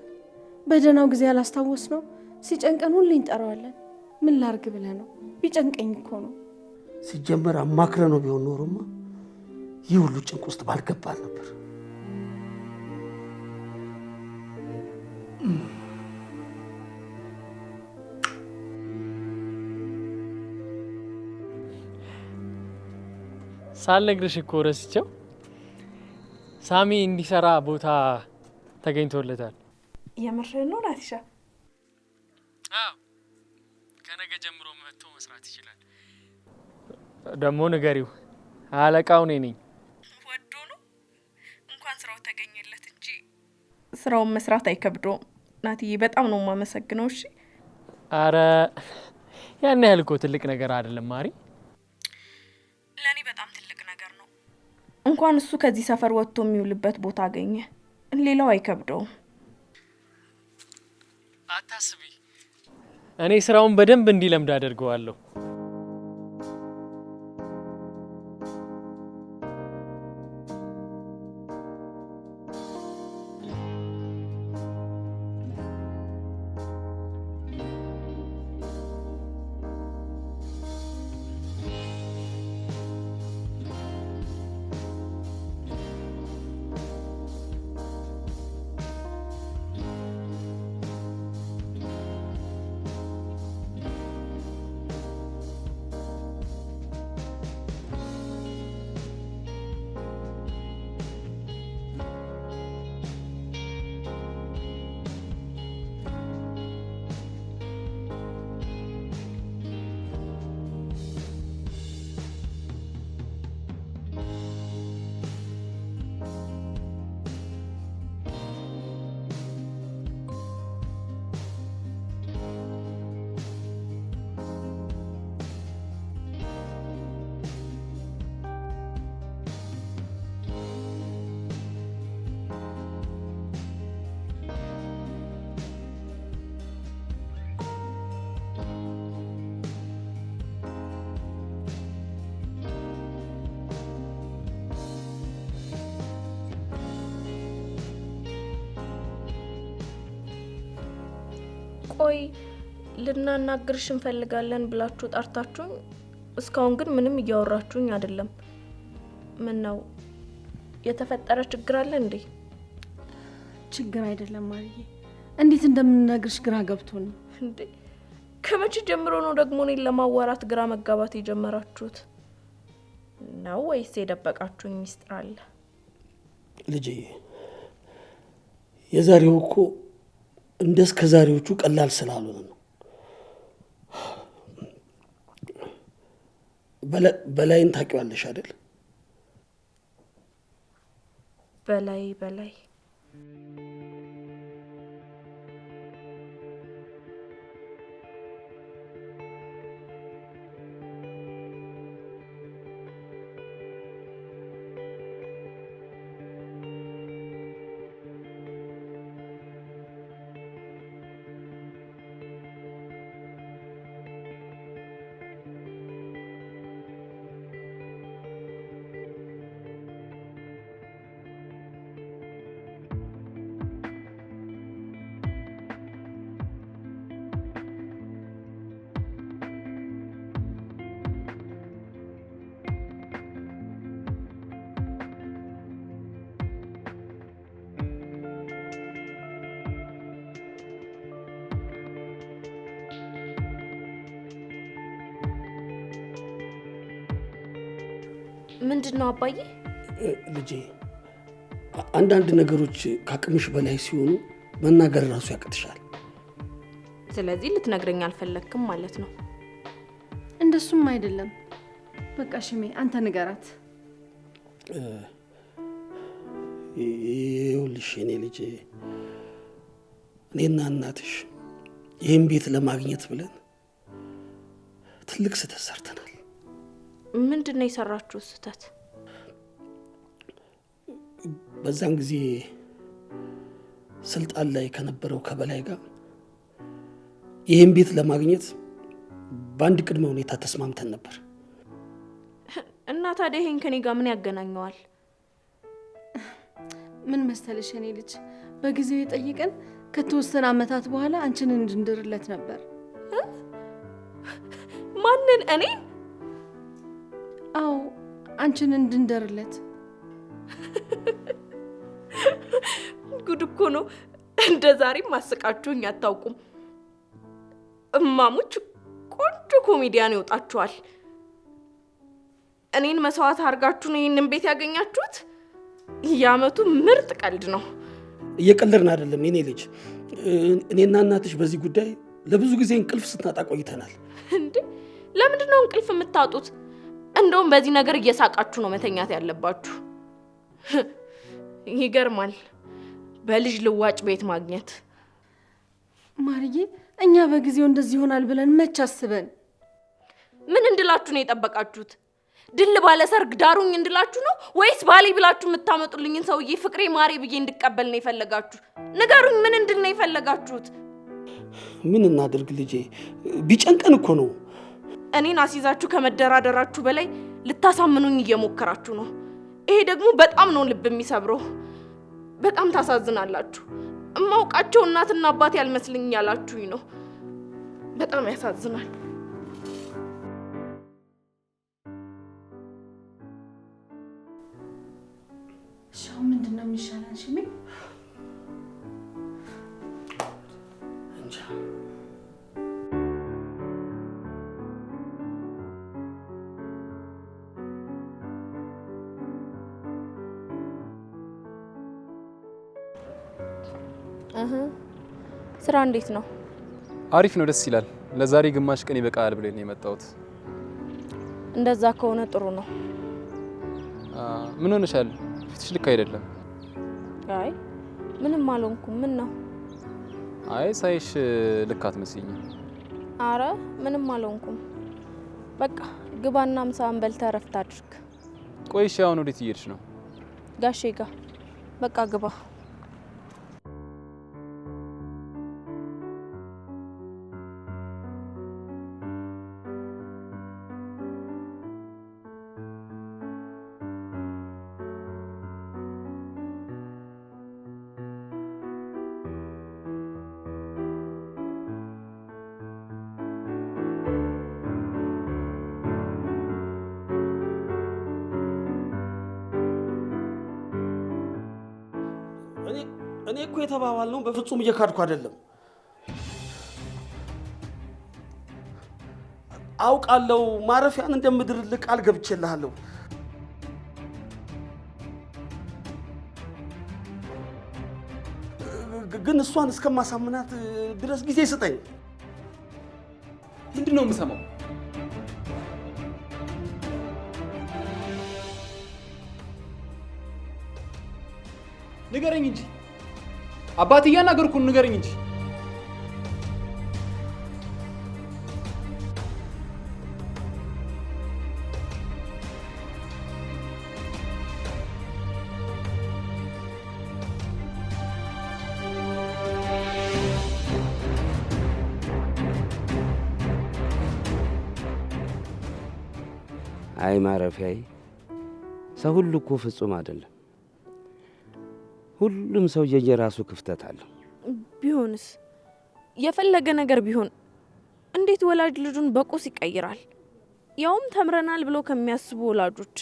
በደህናው ጊዜ ያላስታወስ ነው ሲጨንቀን ሁሌ እንጠራዋለን። ምን ላርግ ብለህ ነው? ቢጨንቀኝ እኮ ነው። ሲጀመር አማክረ ነው ቢሆን ኖሮማ ይህ ሁሉ ጭንቅ ውስጥ ባልገባል ነበር። ሳልነግርሽ እኮ ረስቸው ሳሚ እንዲሰራ ቦታ ተገኝቶለታል። የምርህን ነው ናቲሻ? አዎ፣ ከነገ ጀምሮ መጥቶ መስራት ይችላል። ደግሞ ንገሪው አለቃው እኔ ነኝ። ወዶ ነው እንኳን ስራው ተገኘለት እንጂ ስራውን መስራት አይከብደውም። ናትዬ በጣም ነው የማመሰግነው። እሺ። አረ ያን ያህል እኮ ትልቅ ነገር አይደለም ማሪ። ለኔ በጣም ትልቅ ነገር ነው። እንኳን እሱ ከዚህ ሰፈር ወጥቶ የሚውልበት ቦታ አገኘ፣ ሌላው አይከብደውም። አታስቢ፣ እኔ ስራውን በደንብ እንዲለምድ አደርገዋለሁ። ቆይ ልናናግርሽ እንፈልጋለን ብላችሁ ጠርታችሁኝ እስካሁን ግን ምንም እያወራችሁኝ አይደለም። ምን ነው የተፈጠረ ችግር አለ እንዴ? ችግር አይደለም ማርዬ፣ እንዴት እንደምንነግርሽ ግራ ገብቶን ነው። እንዴ ከመቼ ጀምሮ ነው ደግሞ እኔን ለማዋራት ግራ መጋባት የጀመራችሁት? ነው ወይስ የደበቃችሁኝ ሚስጥር አለ? ልጄ የዛሬው እኮ እንደስከ ዛሬዎቹ ቀላል ስላልሆነ ነው። በላይን ታውቂዋለሽ አይደል? በላይ ምንድነው አባዬ? ልጄ አንዳንድ ነገሮች ከአቅምሽ በላይ ሲሆኑ መናገር ራሱ ያቅትሻል። ስለዚህ ልትነግረኝ አልፈለግክም ማለት ነው? እንደሱም አይደለም። በቃ ሽሜ አንተ ንገራት። ይኸውልሽ የኔ ልጅ እኔና እናትሽ ይህን ቤት ለማግኘት ብለን ትልቅ ስህተት ሰርተናል። ምንድን ነው የሰራችሁት ስህተት? በዛን ጊዜ ስልጣን ላይ ከነበረው ከበላይ ጋር ይህን ቤት ለማግኘት በአንድ ቅድመ ሁኔታ ተስማምተን ነበር። እና ታዲያ ይሄን ከኔ ጋር ምን ያገናኘዋል? ምን መሰለሽ የኔ ልጅ፣ በጊዜው የጠየቀን ከተወሰነ ዓመታት በኋላ አንቺን እንድንድርለት ነበር። ማንን? እኔ? አዎ አንቺን እንድንደርለት። ጉድ እኮ ነው። እንደ ዛሬም ማስቃችሁኝ አታውቁም። እማሙች ቆንጆ ኮሜዲያን ይወጣችኋል። እኔን መስዋዕት አድርጋችሁ ነው ይህንን ቤት ያገኛችሁት? የዓመቱ ምርጥ ቀልድ ነው። እየቀለድን አይደለም የኔ ልጅ። እኔና እናትሽ በዚህ ጉዳይ ለብዙ ጊዜ እንቅልፍ ስናጣ ቆይተናል። እንዴ ለምንድን ነው እንቅልፍ የምታጡት? እንደውም በዚህ ነገር እየሳቃችሁ ነው መተኛት ያለባችሁ። ይገርማል፣ በልጅ ልዋጭ ቤት ማግኘት። ማርዬ እኛ በጊዜው እንደዚህ ይሆናል ብለን መች አስበን? ምን እንድላችሁ ነው የጠበቃችሁት? ድል ባለ ሰርግ ዳሩኝ እንድላችሁ ነው ወይስ ባሌ ብላችሁ የምታመጡልኝን ሰውዬ ፍቅሬ ማሬ ብዬ እንድቀበል ነው የፈለጋችሁ? ንገሩኝ፣ ምን እንድል ነው የፈለጋችሁት? ምን እናድርግ ልጄ፣ ቢጨንቀን እኮ ነው። እኔን አስይዛችሁ ከመደራደራችሁ በላይ ልታሳምኑኝ እየሞከራችሁ ነው። ይሄ ደግሞ በጣም ነው ልብ የሚሰብረው። በጣም ታሳዝናላችሁ። እማውቃቸው እናትና አባቴ ያልመስልኝ ያላችሁኝ ነው። በጣም ያሳዝናል። ሻው ምንድነው የሚሻለን ሽሜ? እንጃ። ስራ እንዴት ነው? አሪፍ ነው፣ ደስ ይላል። ለዛሬ ግማሽ ቀን ይበቃል ብለን ነው የመጣሁት። እንደዛ ከሆነ ጥሩ ነው። ምን ሆነሻል? ፊትሽ ልክ አይደለም። አይ ምንም አልሆንኩም። ምን ነው? አይ ሳይሽ ልክ አትመስይኝም። አረ ምንም አልሆንኩም። በቃ ግባና ምሳን በልተህ እረፍት አድርግ። ቆይ እሺ፣ አሁን ወዴት እየሄድሽ ነው? ጋሼ ጋር። በቃ ግባ። እኔ እኮ የተባባልነው በፍጹም እየካድኩ አይደለም። አውቃለሁ ማረፊያን እንደምድርልህ ቃል ገብቼልሃለሁ። ግን እሷን እስከማሳምናት ድረስ ጊዜ ስጠኝ። ምንድን ነው የምሰማው? ንገረኝ እንጂ አባት እያናገርኩ ንገረኝ እንጂ። አይ ማረፊያዬ፣ ሰው ሁሉ እኮ ፍጹም አይደለም። ሁሉም ሰው የየራሱ ክፍተት አለው። ቢሆንስ? የፈለገ ነገር ቢሆን እንዴት ወላጅ ልጁን በቁስ ይቀይራል? ያውም ተምረናል ብሎ ከሚያስቡ ወላጆች።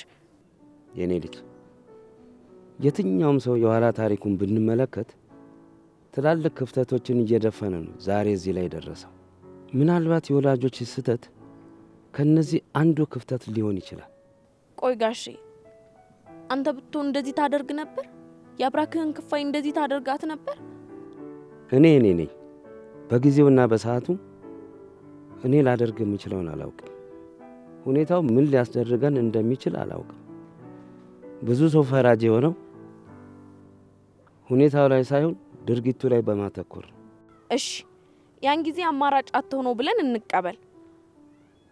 የኔ ልጅ፣ የትኛውም ሰው የኋላ ታሪኩን ብንመለከት ትላልቅ ክፍተቶችን እየደፈነ ነው ዛሬ እዚህ ላይ ደረሰው። ምናልባት የወላጆች ስህተት ከነዚህ አንዱ ክፍተት ሊሆን ይችላል። ቆይ ጋሼ፣ አንተ ብትሆን እንደዚህ ታደርግ ነበር? የአብራክህን ክፋይ እንደዚህ ታደርጋት ነበር? እኔ ነኝ በጊዜውና በሰዓቱ እኔ ላደርግ የምችለውን አላውቅም። ሁኔታው ምን ሊያስደርገን እንደሚችል አላውቅም። ብዙ ሰው ፈራጅ የሆነው ሁኔታው ላይ ሳይሆን ድርጊቱ ላይ በማተኮር። እሺ ያን ጊዜ አማራጭ አጥተው ነው ብለን እንቀበል።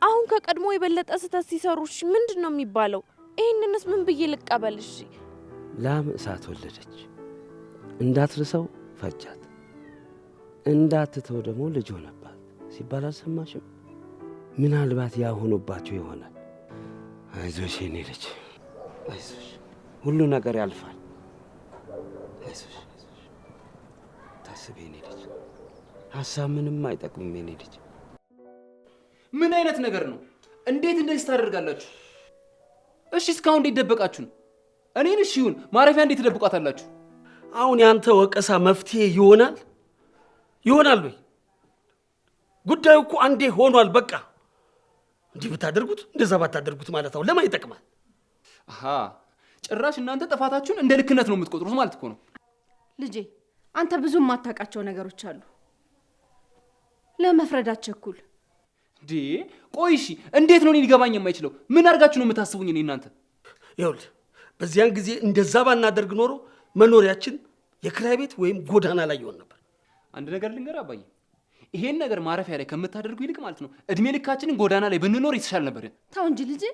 አሁን ከቀድሞ የበለጠ ስህተት ሲሰሩ እሺ ምንድን ነው የሚባለው? ይህንንስ ምን ብዬ ልቀበል? እሺ ላም እሳት ወለደች፣ እንዳትርሰው ፈጃት፣ እንዳትተው ደግሞ ልጅ ሆነባት ሲባል አልሰማሽም? ምናልባት ያ ሆኖባቸው ይሆናል። አይዞሽ የኔ ልጅ አይዞሽ፣ ሁሉ ነገር ያልፋል። አይዞሽ ታስቢ የኔ ልጅ፣ ሀሳብ ምንም አይጠቅምም የኔ ልጅ። ምን አይነት ነገር ነው? እንዴት እንደዚህ ታደርጋላችሁ? እሺ እስካሁን እንዴት ደበቃችሁ ነው? እኔን እሺ ይሁን ማረፊያ እንዴት ትደብቋታላችሁ? አሁን ያንተ ወቀሳ መፍትሄ ይሆናል ወይ? ጉዳዩ እኮ አንዴ ሆኗል። በቃ እንዲህ ብታደርጉት እንደዛ ባታደርጉት ማለት ነው ለማን ይጠቅማል? አሃ ጭራሽ እናንተ ጥፋታችሁን እንደ ልክነት ነው የምትቆጥሩት ማለት እኮ ነው። ልጄ አንተ ብዙ የማታውቃቸው ነገሮች አሉ። ለመፍረድ አትቸኩል። እንዴ ቆይ እሺ እንዴት ነው እኔ ሊገባኝ የማይችለው? ምን አድርጋችሁ ነው የምታስቡኝ እኔ እናንተ? ይኸውልህ በዚያን ጊዜ እንደዛ ባናደርግ ኖሮ መኖሪያችን የክራይ ቤት ወይም ጎዳና ላይ ይሆን ነበር። አንድ ነገር ልንገርህ አባዬ፣ ይሄን ነገር ማረፊያ ላይ ከምታደርጉ ይልቅ ማለት ነው እድሜ ልካችንን ጎዳና ላይ ብንኖር ይተሻል ነበር። ተው እንጂ ልጄ፣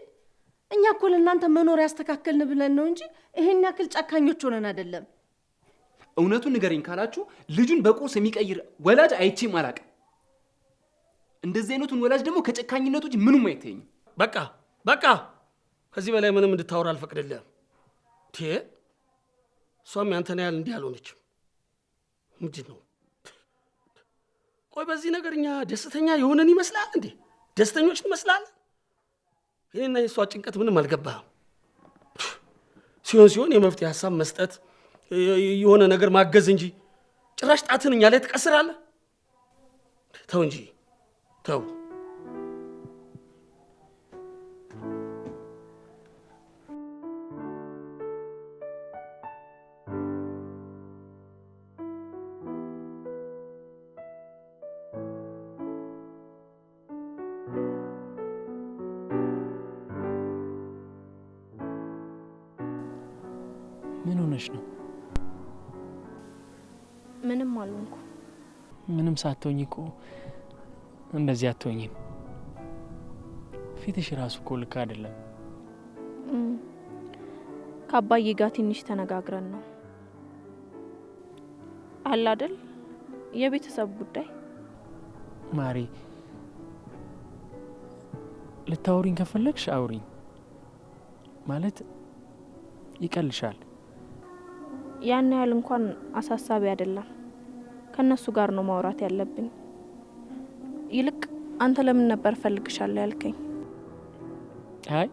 እኛ እኮ ለእናንተ መኖሪያ ያስተካከልን ብለን ነው እንጂ ይሄን ያክል ጨካኞች ሆነን አይደለም። እውነቱን ንገረኝ ካላችሁ ልጁን በቁስ የሚቀይር ወላጅ አይቼም አላውቅም። እንደዚህ አይነቱን ወላጅ ደግሞ ከጨካኝነቱ እንጂ ምንም አይተኝም። በቃ ከዚህ በላይ ምንም እንድታወራ አልፈቅድልህም። እሷም ያንተን ያህል እንዲህ አልሆነችም። ምንድን ነው? ቆይ በዚህ ነገር እኛ ደስተኛ የሆነን ይመስላል እንዴ? ደስተኞች ትመስላለን? ይህና የእሷ ጭንቀት ምንም አልገባህም። ሲሆን የመፍትሄ ሀሳብ መስጠት፣ የሆነ ነገር ማገዝ እንጂ ጭራሽ ጣትን እኛ ላይ ትቀስራለህ። ተው እንጂ ተው። ምን ሆነሽ ነው? ምንም አልሆንኩ። ምንም ሳትሆኝ እኮ እንደዚህ አትሆኝም። ፊትሽ ራሱ እኮ ልክ አይደለም። ከአባዬ ጋር ትንሽ ተነጋግረን ነው አለ አይደል? የቤተሰብ ጉዳይ። ማሪ ልታወሪኝ ከፈለግሽ አውሪኝ፣ ማለት ይቀልሻል። ያን ያህል እንኳን አሳሳቢ አይደለም። ከነሱ ጋር ነው ማውራት ያለብኝ። ይልቅ አንተ ለምን ነበር ፈልግሻለሁ ያልከኝ? አይ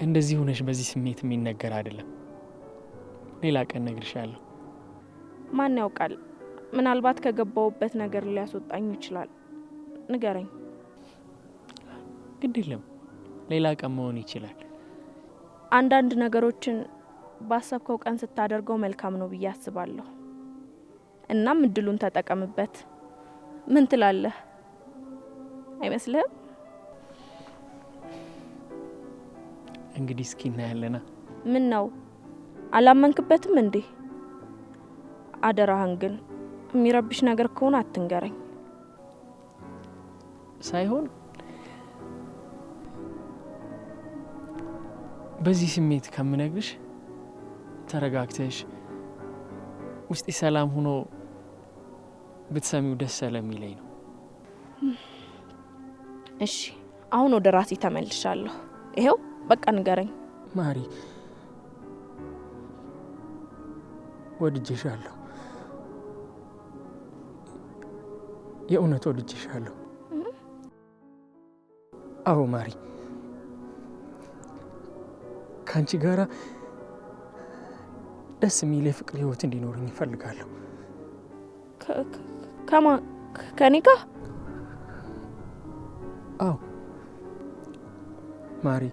እንደዚህ ሆነሽ በዚህ ስሜት የሚነገር አይደለም። ሌላ ቀን ነግርሻለሁ። ማን ያውቃል? ምናልባት ከገባውበት ነገር ሊያስወጣኝ ይችላል። ንገረኝ። ግድ የለም፣ ሌላ ቀን መሆን ይችላል። አንዳንድ ነገሮችን ባሰብከው ቀን ስታደርገው መልካም ነው ብዬ አስባለሁ። እናም እድሉን ተጠቀምበት። ምን ትላለህ? አይመስልህም? እንግዲህ እስኪ እናያለና። ምን ነው አላመንክበትም እንዴ? አደራህን ግን የሚረብሽ ነገር ከሆነ አትንገረኝ። ሳይሆን በዚህ ስሜት ከምነግርሽ ተረጋግተሽ ውስጤ ሰላም ሆኖ ብትሰሚው ደስ ስለሚለኝ ነው። እሺ አሁን ወደ ራሴ ተመልሻለሁ። ይሄው በቃ ንገረኝ። ማሪ ወድጄሻለሁ። የእውነት ወድጄሻለሁ። አዎ ማሪ፣ ካንቺ ጋራ ደስ የሚል የፍቅር ህይወት እንዲኖርኝ እፈልጋለሁ። ከኔ ጋር? አዎ ማሪ፣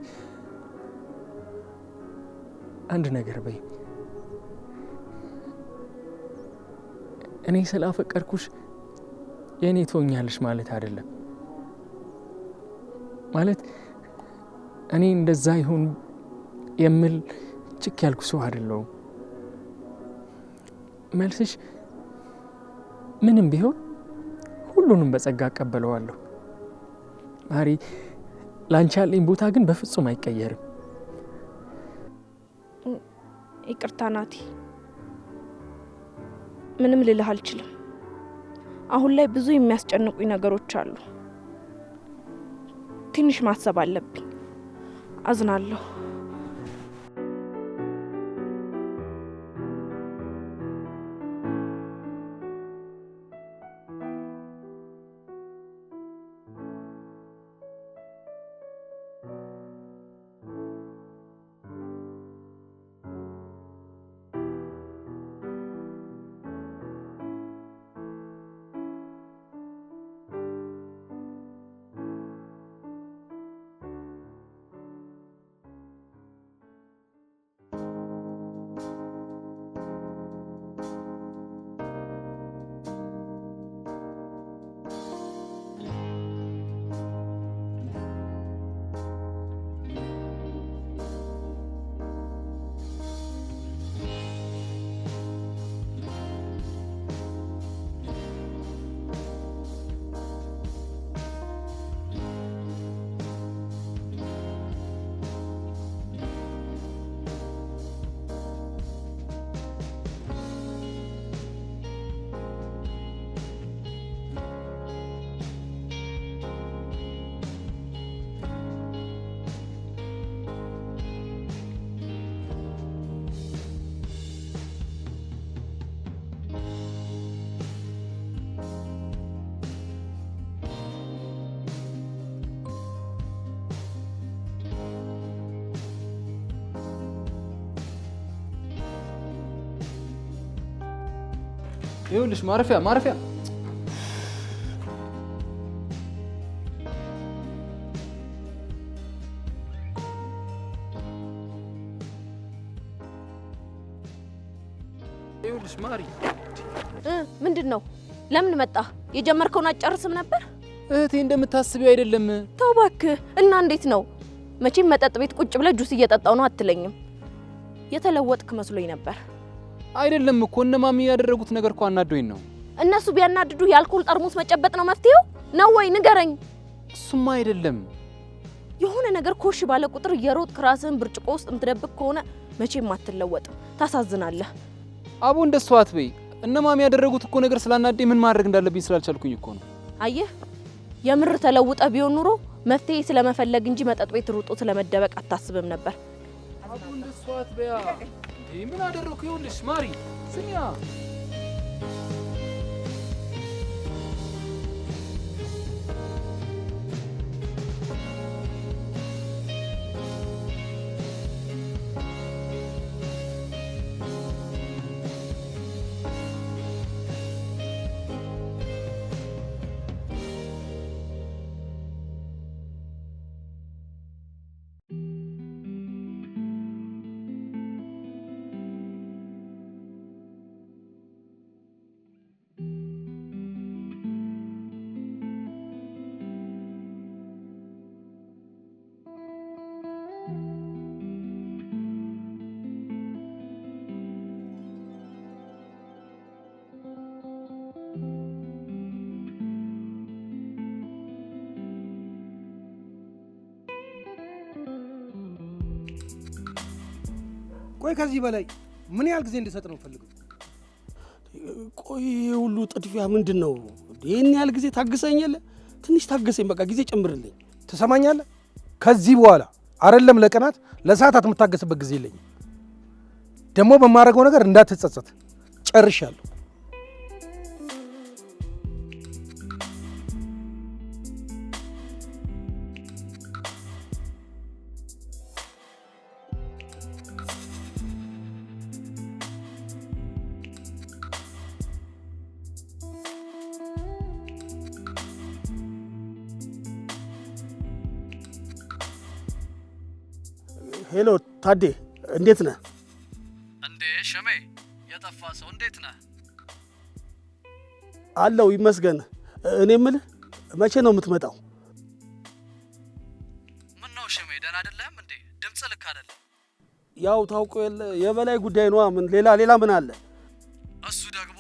አንድ ነገር በይ። እኔ ስላፈቀርኩሽ የእኔ ትሆኛለሽ ማለት አይደለም። ማለት እኔ እንደዛ ይሁን የምል ችክ ያልኩ ሰው አይደለሁም። መልስሽ ምንም ቢሆን ሁሉንም በጸጋ እቀበለዋለሁ። ማሪ፣ ላንቺ ያለኝ ቦታ ግን በፍጹም አይቀየርም። ይቅርታ ናቲ፣ ምንም ልልህ አልችልም። አሁን ላይ ብዙ የሚያስጨንቁኝ ነገሮች አሉ። ትንሽ ማሰብ አለብኝ። አዝናለሁ። ይኸውልሽ ማረፊያ ይኸውልሽ ማሪ። ምንድነው? ለምን መጣ? የጀመርከውን አጨርስም ነበር? እህቴ እንደምታስቢው አይደለም። ተው እባክህ። እና እንዴት ነው? መቼም መጠጥ ቤት ቁጭ ብለህ ጁስ እየጠጣው ነው አትለኝም? የተለወጥክ መስሎኝ ነበር። አይደለም እኮ እነ ማሚ ያደረጉት ነገር እኮ አናዶኝ ነው። እነሱ ቢያናድዱ የአልኮል ጠርሙስ መጨበጥ ነው መፍትሄው ነው ወይ? ንገረኝ። እሱማ አይደለም። የሆነ ነገር ኮሽ ባለ ቁጥር እየሮጥክ ራስህን ብርጭቆ ውስጥ የምትደብቅ ከሆነ መቼም አትለወጥም። ታሳዝናለህ። አቦ እንደሱ አትበይ። እነ ማሚ ያደረጉት እኮ ነገር ስላናደኝ ምን ማድረግ እንዳለብኝ ስላልቻልኩኝ እኮ ነው። አየህ፣ የምር ተለውጠ ቢሆን ኑሮ መፍትሄ ስለመፈለግ እንጂ መጠጥ ቤት ሩጦ ስለመደበቅ አታስብም ነበር። አቦ እንደሱ አትበያ። ምን አደረኩ? ይኸውልሽ ማሪ ስሚያ፣ ቆይ ከዚህ በላይ ምን ያህል ጊዜ እንድሰጥ ነው ፈልገው? ቆይ ሁሉ ጥድፊያ ምንድን ነው? ይህን ያህል ጊዜ ታግሰኝ የለ? ትንሽ ታገሰኝ፣ በቃ ጊዜ ጨምርልኝ። ትሰማኛለህ? ከዚህ በኋላ አይደለም ለቀናት ለሰዓታት የምታገስበት ጊዜ የለኝም። ደግሞ በማድረገው ነገር እንዳትጸጸት። ጨርሻለሁ። ሄሎ ታዴ፣ እንዴት ነህ? የጠፋ ሰው እንዴት ነህ? አለው ይመስገን። እኔ የምልህ መቼ ነው የምትመጣው? ምን ነው ሽሜ ደህና አይደለህም እንዴ? ድምፅ ልክ አይደለም። ያው ታውቆ የበላይ ጉዳይ ነው። ምን ሌላ ምን አለ? እሱ ደግሞ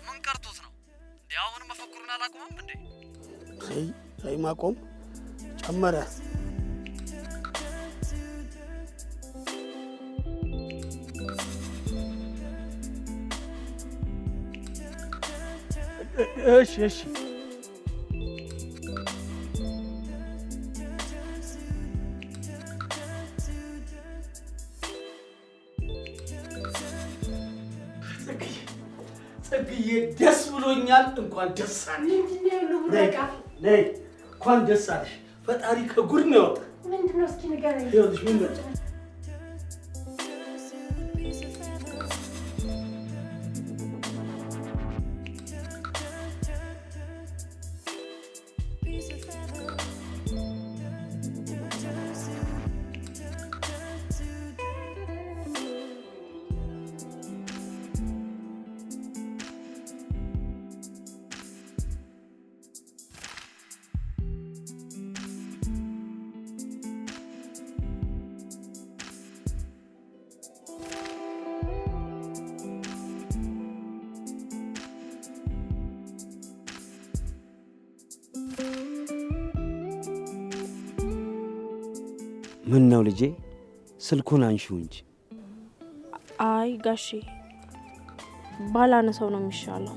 ምን ቀርቶት ነው እንዴ? አሁን መፈክሩን አላቆመም እንዴ? አይ ማቆም ጨመረ። እሺ ጽግዬ ደስ ብሎኛል። እንኳን ደስ አለሽ። ነይ እንኳን ደስ አለሽ። ፈጣሪ ከጉድ ነው ያወጣ። ምንድነው እስኪ ንገረኝ። ይኸውልሽ ምን ነው ምን ነው ልጄ ስልኩን አንሺው እንጂ። አይ ጋሼ ባላነሳው ነው የሚሻለው።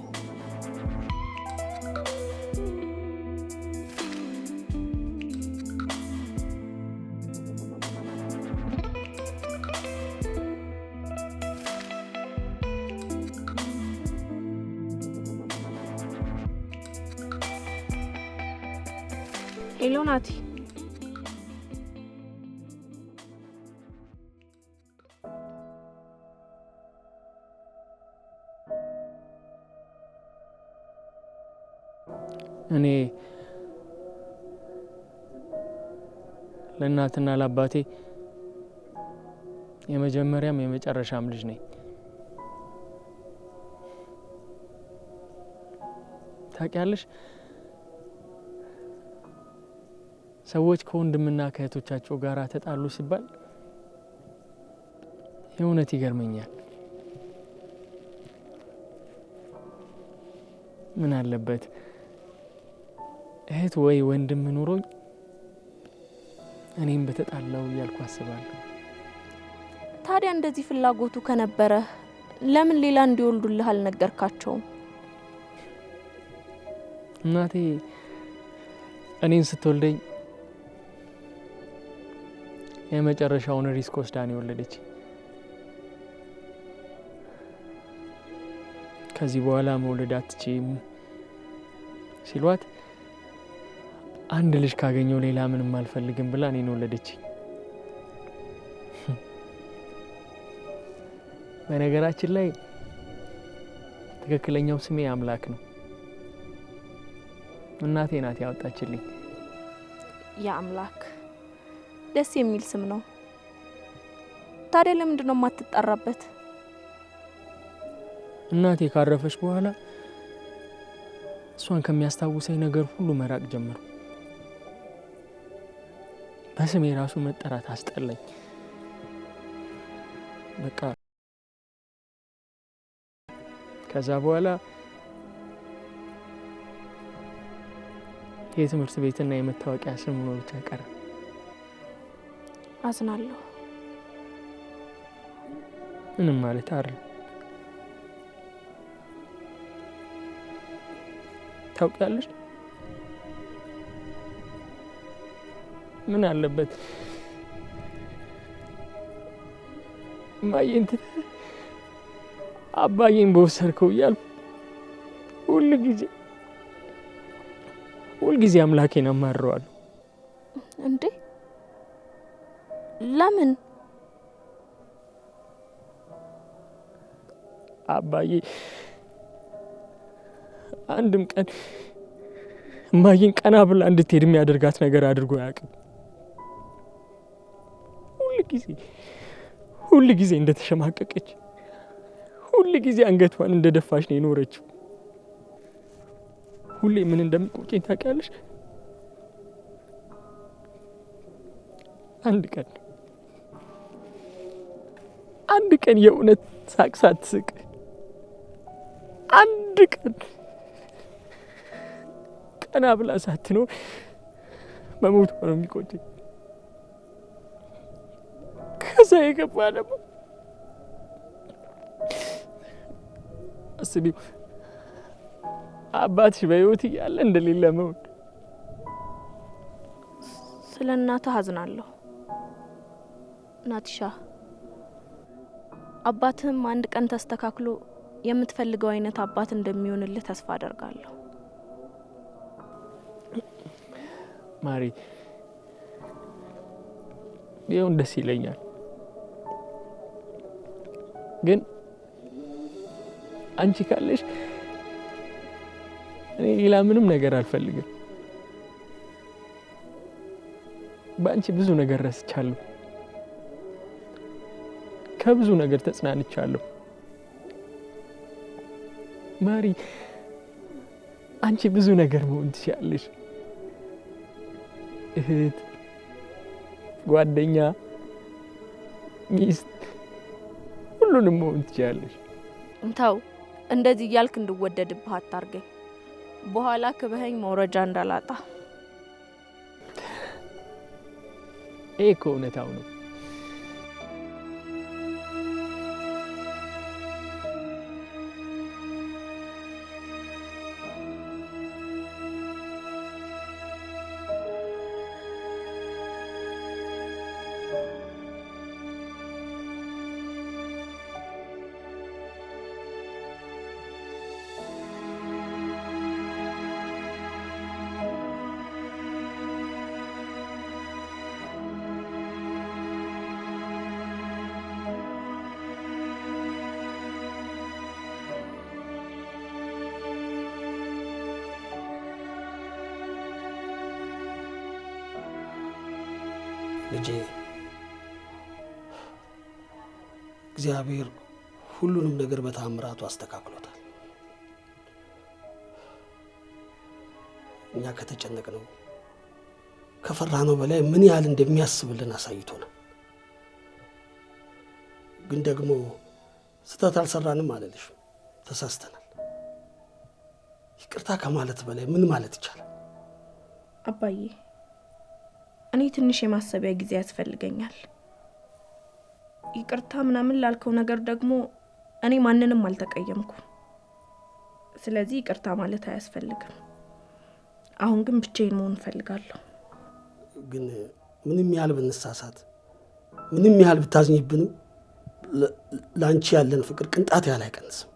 ሄሎ ናቲ። እኔ ለእናትና ለአባቴ የመጀመሪያም የመጨረሻም ልጅ ነኝ። ታውቂያለሽ፣ ሰዎች ከወንድምና ከእህቶቻቸው ጋር ተጣሉ ሲባል የእውነት ይገርመኛል። ምን አለበት እህት ወይ ወንድም ኑሮኝ እኔም በተጣላው እያልኩ አስባለሁ። ታዲያ እንደዚህ ፍላጎቱ ከነበረ ለምን ሌላ እንዲወልዱልህ አልነገርካቸውም? እናቴ እኔን ስትወልደኝ የመጨረሻውን ሪስክ ወስዳ ነው የወለደች። ከዚህ በኋላ መውለድ አትችይም ሲሏት አንድ ልጅ ካገኘው ሌላ ምንም አልፈልግም ብላ እኔን ወለደች። በነገራችን ላይ ትክክለኛው ስሜ አምላክ ነው። እናቴ ናት ያወጣችልኝ። የአምላክ ደስ የሚል ስም ነው። ታዲያ ለምንድን ነው የማትጠራበት? እናቴ ካረፈች በኋላ እሷን ከሚያስታውሰኝ ነገር ሁሉ መራቅ ጀመሩ። በስሜ ራሱ መጠራት አስጠላኝ። በቃ ከዛ በኋላ የትምህርት ቤትና የመታወቂያ ስም ሆኖ ብቻ ቀረ። አዝናለሁ። ምንም ማለት አይደል። ታውቂያለሽ፣ ምን አለበት ማየን ትተህ አባዬን በወሰድከው እያልኩ ሁልጊዜ አምላኬን አማርረዋለሁ። እንዴ ለምን? አባዬ አንድም ቀን እማዬን ቀና ብላ እንድትሄድ የሚያደርጋት ነገር አድርጎ አያውቅም። ሁል ጊዜ እንደተሸማቀቀች፣ ሁል ጊዜ አንገቷን እንደደፋች ነው የኖረችው። ሁሌ ምን እንደምትቆጨኝ ታውቂያለሽ? አንድ ቀን የእውነት ሳቅ ሳትስቅ አንድ ቀን ቀና ብላ ሳትኖር መሞቷ ነው የሚቆጨኝ። ከዛ የገባ ደግሞ አስቢው አባትሽ በሕይወት እያለ እንደሌለ መሆን። ስለ እናትህ አዝናለሁ ናቲሻ። አባትህም አንድ ቀን ተስተካክሎ የምትፈልገው አይነት አባት እንደሚሆንልህ ተስፋ አደርጋለሁ። ማሪ ቢሆን ደስ ይለኛል፣ ግን አንቺ ካለሽ እኔ ሌላ ምንም ነገር አልፈልግም። በአንቺ ብዙ ነገር ረስቻለሁ፣ ከብዙ ነገር ተጽናንቻለሁ። ማሪ አንቺ ብዙ ነገር መሆን ትችያለሽ። እህት፣ ጓደኛ፣ ሚስት፣ ሁሉንም መሆን ትችያለሽ። እንታው እንደዚህ እያልክ እንድወደድብህ አታርገኝ። በኋላ ክበኸኝ መውረጃ እንዳላጣ። ይሄ እኮ እውነታው ነው። ልጄ እግዚአብሔር ሁሉንም ነገር በታምራቱ አስተካክሎታል። እኛ ከተጨነቅነው ከፈራነው በላይ ምን ያህል እንደሚያስብልን አሳይቶናል። ግን ደግሞ ስህተት አልሰራንም አልልሽም፣ ተሳስተናል። ይቅርታ ከማለት በላይ ምን ማለት ይቻላል? አባዬ እኔ ትንሽ የማሰቢያ ጊዜ ያስፈልገኛል። ይቅርታ ምናምን ላልከው ነገር ደግሞ እኔ ማንንም አልተቀየምኩ። ስለዚህ ይቅርታ ማለት አያስፈልግም። አሁን ግን ብቻዬን መሆን እፈልጋለሁ። ግን ምንም ያህል ብንሳሳት፣ ምንም ያህል ብታዝኝብንም ለአንቺ ያለን ፍቅር ቅንጣት ያህል አይቀንስም።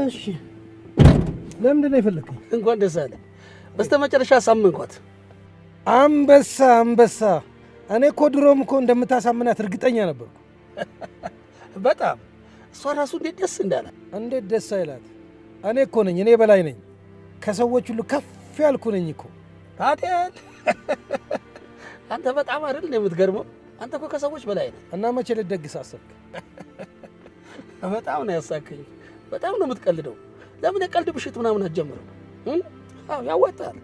እሺ ለምንድን ነው የፈለከኝ? እንኳን ደስ አለ። በስተመጨረሻ ሳመንኳት። አንበሳ አንበሳ። እኔ እኮ ድሮም እኮ እንደምታሳምናት እርግጠኛ ነበርኩ። በጣም እሷ ራሱ እንዴት ደስ እንዳላት። እንዴት ደስ አይላት? እኔ እኮ ነኝ፣ እኔ በላይ ነኝ፣ ከሰዎች ሁሉ ከፍ ያልኩ ነኝ እኮ። ታዲያ አንተ በጣም አይደል የምትገርመው? አንተ እኮ ከሰዎች በላይ ነህ። እና መቼ ልትደግስ አሰብክ? በጣም ነው ያሳከኝ። በጣም ነው የምትቀልደው። ለምን የቀልድ ብሽት ምናምን አትጀምርም? አዎ ያዋጣል፣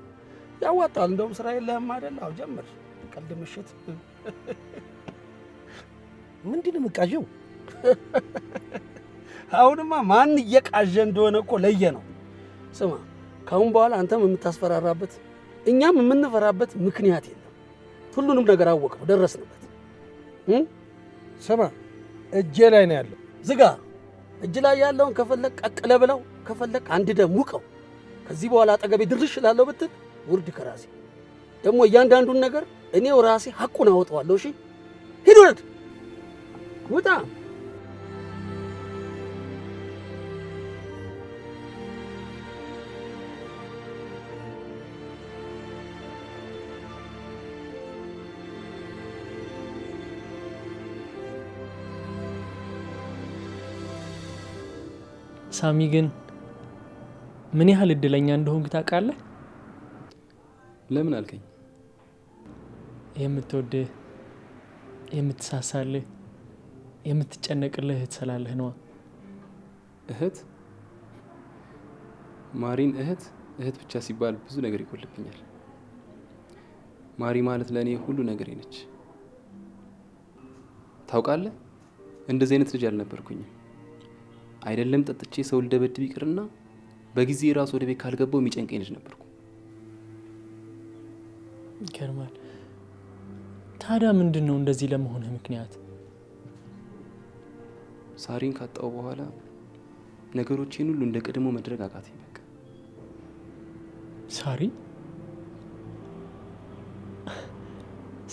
ያዋጣል። እንደውም ስራ የለህም አይደል? አዎ ጀምር ቀልድ ምሽት። ምንድን ነው የምትቃዠው? አሁንማ ማን እየቃዠ እንደሆነ እኮ ለየ ነው። ስማ፣ ካሁን በኋላ አንተም የምታስፈራራበት እኛም የምንፈራበት ምክንያት የለም። ሁሉንም ነገር አወቅነው፣ ደረስንበት። ስማ እጄ ላይ ነው ያለው። ዝጋ። እጅ ላይ ያለውን ከፈለክ ቀቅለ ብለው፣ ከፈለክ አንድ ደም ሙቀው። ከዚህ በኋላ አጠገቤ ድርሽ እላለሁ ብትል ውርድ ከራሴ። ደግሞ እያንዳንዱን ነገር እኔው ራሴ ሐቁን አወጣዋለሁ። እሺ ሂድ፣ ውረድ፣ ውጣ። ሳሚ ግን ምን ያህል እድለኛ እንደሆንክ ታውቃለህ? ለምን አልከኝ? የምትወድህ፣ የምትሳሳልህ፣ የምትጨነቅልህ እህት ስላለህ ነዋ። እህት? ማሪን እህት ብቻ ሲባል ብዙ ነገር ይጎልብኛል። ማሪ ማለት ለእኔ ሁሉ ነገሬ ነች። ታውቃለህ፣ እንደዚህ አይነት ልጅ አልነበርኩኝም። አይደለም ጠጥቼ ሰው ልደበድብ ይቅርና በጊዜ ራሱ ወደ ቤት ካልገባው የሚጨንቀኝ ልጅ ነበርኩ። ይገርማል። ታዲያ ምንድን ነው እንደዚህ ለመሆንህ ምክንያት? ሳሪን ካጣው በኋላ ነገሮችን ሁሉ እንደ ቀድሞ መድረግ አቃተኝ። በቃ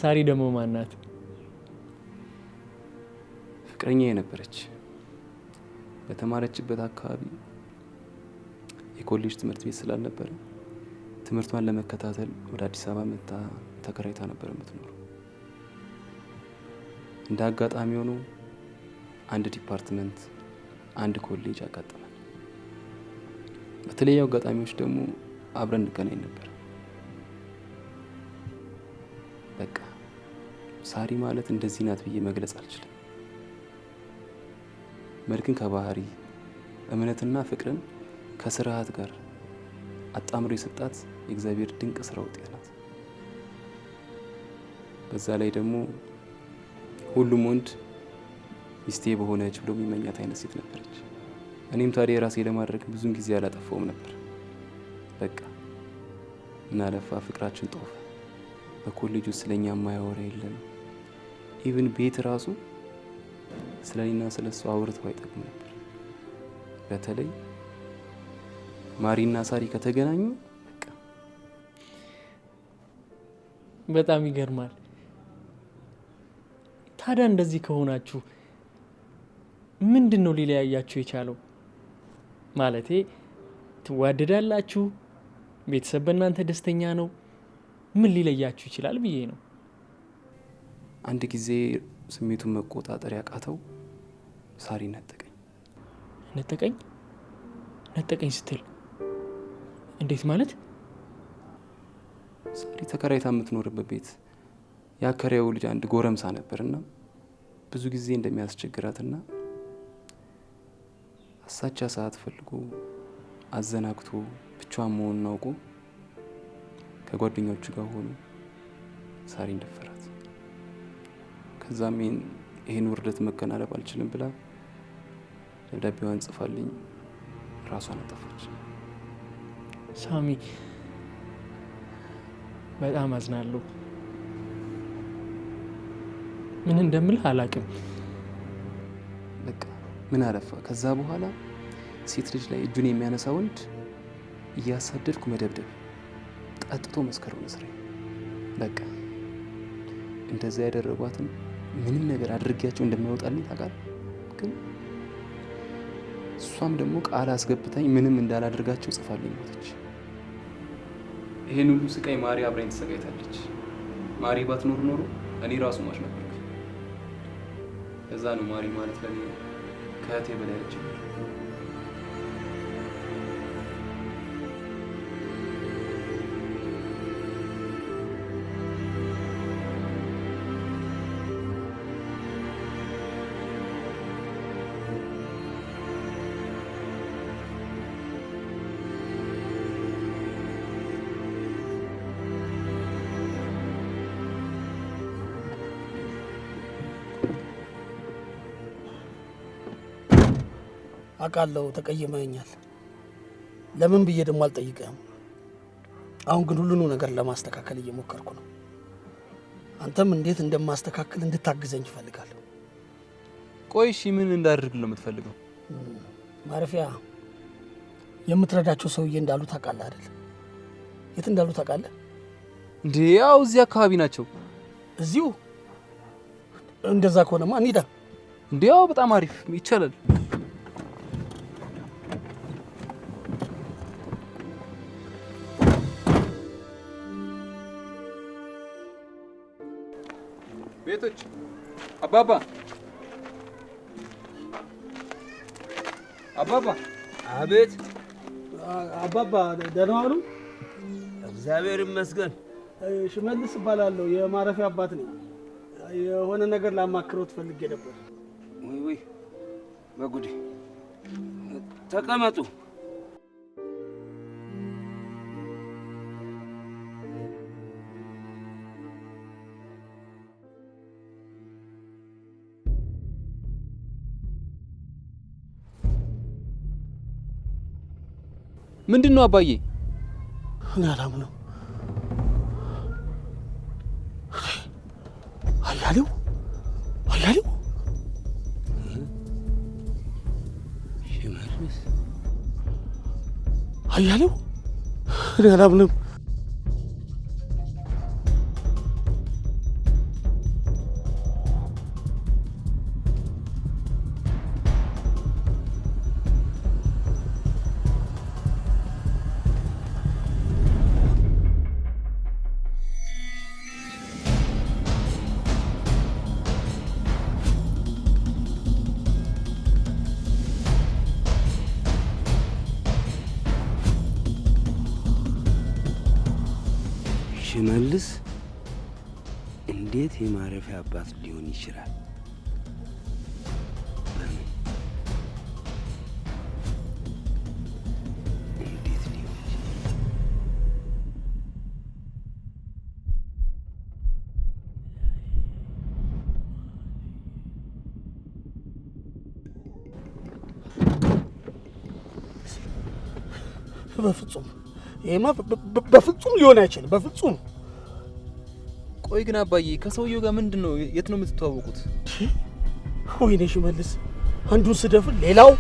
ሳሪ ደግሞ ማናት? ፍቅረኛ የነበረች በተማረችበት አካባቢ የኮሌጅ ትምህርት ቤት ስላልነበረ ትምህርቷን ለመከታተል ወደ አዲስ አበባ መጣ ተከራይታ ነበር የምትኖረው። እንደ አጋጣሚ ሆኖ አንድ ዲፓርትመንት አንድ ኮሌጅ አጋጠመን። በተለያዩ አጋጣሚዎች ደግሞ አብረን እንገናኝ ነበር። በቃ ሳሪ ማለት እንደዚህ ናት ብዬ መግለጽ አልችልም። መልክን ከባህሪ እምነትና ፍቅርን ከስርዓት ጋር አጣምሮ የሰጣት የእግዚአብሔር ድንቅ ስራ ውጤት ናት። በዛ ላይ ደግሞ ሁሉም ወንድ ሚስቴ በሆነች ብሎ የሚመኛት አይነት ሴት ነበረች። እኔም ታዲያ የራሴ ለማድረግ ብዙም ጊዜ አላጠፋውም ነበር። በቃ ምን አለፋ ፍቅራችን ጦፈ። በኮሌጁ ስለኛ የማያወራ የለም። ኢቭን ቤት ራሱ ስለኔና ስለሱ አውርተው አይጠቅም ነበር። በተለይ ማሪና ሳሪ ከተገናኙ በቃ በጣም ይገርማል። ታዲያ እንደዚህ ከሆናችሁ ምንድን ነው ሊለያያችሁ የቻለው? ማለቴ ትዋደዳላችሁ፣ ቤተሰብ በእናንተ ደስተኛ ነው። ምን ሊለያችሁ ይችላል ብዬ ነው። አንድ ጊዜ ስሜቱን መቆጣጠር ያቃተው ሳሪ ነጠቀኝ። ነጠቀኝ ስትል እንዴት ማለት? ሳሪ ተከራይታ የምትኖርበት ቤት የአከራዩ ልጅ አንድ ጎረምሳ ነበርና ብዙ ጊዜ እንደሚያስቸግራትና አሳቻ ሰዓት ፈልጎ አዘናግቶ ብቻዋን መሆኑን አውቆ ከጓደኞቹ ጋር ሆኖ ሳሪን ደፈራት። ከዛም ይህን ውርደት መከናነብ አልችልም ብላ ደብዳቤዋን ጽፋልኝ ራሷን አጠፋች። ሳሚ በጣም አዝናለሁ። ምን እንደምልህ አላቅም። በቃ ምን አለፋ ከዛ በኋላ ሴት ልጅ ላይ እጁን የሚያነሳ ወንድ እያሳደድኩ መደብደብ፣ ጠጥቶ መስከር ሆነ ስራዬ። በቃ እንደዛ ያደረጓትን ምንም ነገር አድርጊያቸው እንደማይወጣልኝ ታውቃለህ። ግን እሷም ደግሞ ቃል አስገብታኝ ምንም እንዳላደርጋቸው ጽፋልኝ ሞተች። ይሄን ሁሉ ስቃይ ማሪ አብራኝ ተሰቃይታለች። ማሪ ባትኖር ኖሮ እኔ ራሱ ማሽ ነበርኩ። እዛ ነው ማሪ ማለት ለኔ ከእህቴ በላይ ነች። አውቃለሁ ተቀይመኛል። ለምን ብዬ ደግሞ አልጠይቅህም። አሁን ግን ሁሉኑ ነገር ለማስተካከል እየሞከርኩ ነው። አንተም እንዴት እንደማስተካከል እንድታግዘኝ እፈልጋለሁ። ቆይ እሺ ምን እንዳደርግልህ ነው የምትፈልገው? ማረፊያ የምትረዳቸው ሰውዬ እንዳሉ ታውቃለህ አይደል? የት እንዳሉ ታውቃለህ እንዴ? ያው እዚህ አካባቢ ናቸው። እዚሁ? እንደዛ ከሆነማ እንሂዳ። እንዴ ያው በጣም አሪፍ ይቻላል። ቤቶች አባባ አባባ። አቤት አባባ ደህና ዋሉ? እግዚአብሔር ይመስገን። ሽመልስ እባላለሁ። የማረፊያ አባት ነኝ። የሆነ ነገር ላማክሮት ፈልጌ ነበር። ወይ በጉዴ ተቀመጡ። ምንድነው አባዬ? እኔ አላምነው። አያሌው ሽመልስ አያሌው፣ እኔ አላምንም። ሽመልስ እንዴት የማረፊያ አባት ሊሆን ይችላል? እንዴት ሊሆን ይችላል? በፍጹም ይሄማ በፍጹም ሊሆን አይችልም። በፍጹም። ቆይ ግን አባዬ ከሰውየው ጋር ምንድነው? የት ነው የምትተዋወቁት? ወይኔ ሽመልስ፣ አንዱን ስደፍር ሌላው።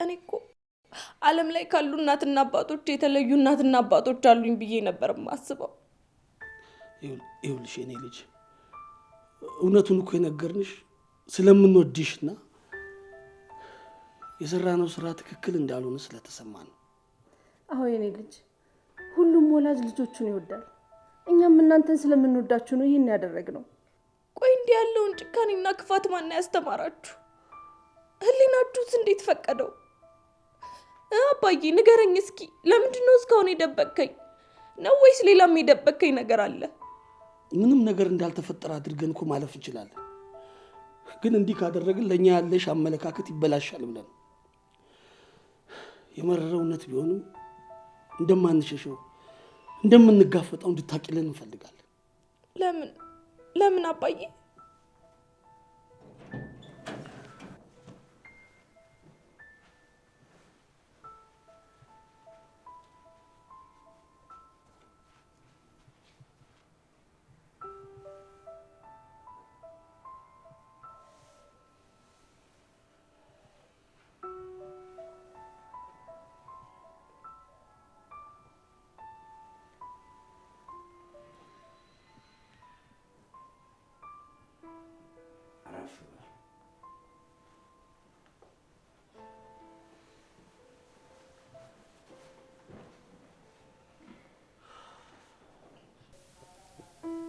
እኔ እኮ ዓለም ላይ ካሉ እናትና አባቶች የተለዩ እናትና አባቶች አሉኝ ብዬ ነበር የማስበው። ይኸውልሽ የኔ ልጅ እውነቱን እኮ የነገርንሽ ስለምንወድሽና የሰራነው ስራ ትክክል እንዳልሆነ ስለተሰማ ነው። አዎ የኔ ልጅ፣ ሁሉም ወላጅ ልጆቹን ይወዳል። እኛም እናንተን ስለምንወዳችሁ ነው ይህን ያደረግነው። ቆይ እንዲህ ያለውን ጭካኔና ክፋት ማን ያስተማራችሁ? ህሊናችሁስ እንዴት ፈቀደው? አባዬ ንገረኝ እስኪ፣ ለምንድን ነው እስካሁን የደበቅከኝ? ነው ወይስ ሌላም የደበቅከኝ ነገር አለ? ምንም ነገር እንዳልተፈጠረ አድርገን እኮ ማለፍ እንችላለን። ግን እንዲህ ካደረግን ለእኛ ያለሽ አመለካከት ይበላሻል ብለን የመረረው እውነት ቢሆንም እንደማንሸሸው እንደምንጋፈጠው እንድታቂልን እንፈልጋለን። ለምን አባዬ?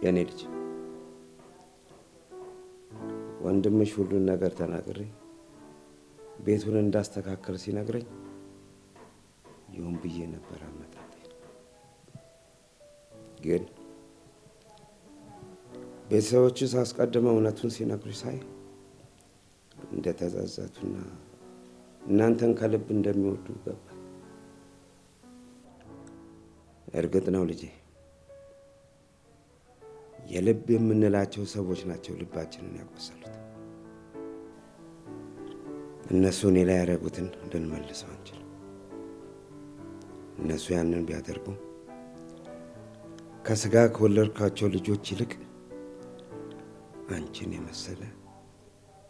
የኔ ልጅ ወንድምሽ ሁሉን ነገር ተናግሬ ቤቱን እንዳስተካከል ሲነግረኝ ይሁን ብዬ ነበር አመጣጤ። ግን ቤተሰቦች ሳስቀድመው እውነቱን ሲነግሩ ሳይ እንደተጸጸቱና እናንተን ከልብ እንደሚወዱ ገባኝ። እርግጥ ነው ልጄ፣ የልብ የምንላቸው ሰዎች ናቸው ልባችንን ያቆሰሉት። እነሱ እኔ ላይ ያደረጉትን ልንመልሰው አንችልም። እነሱ ያንን ቢያደርጉ ከስጋ ከወለድኳቸው ልጆች ይልቅ አንቺን የመሰለ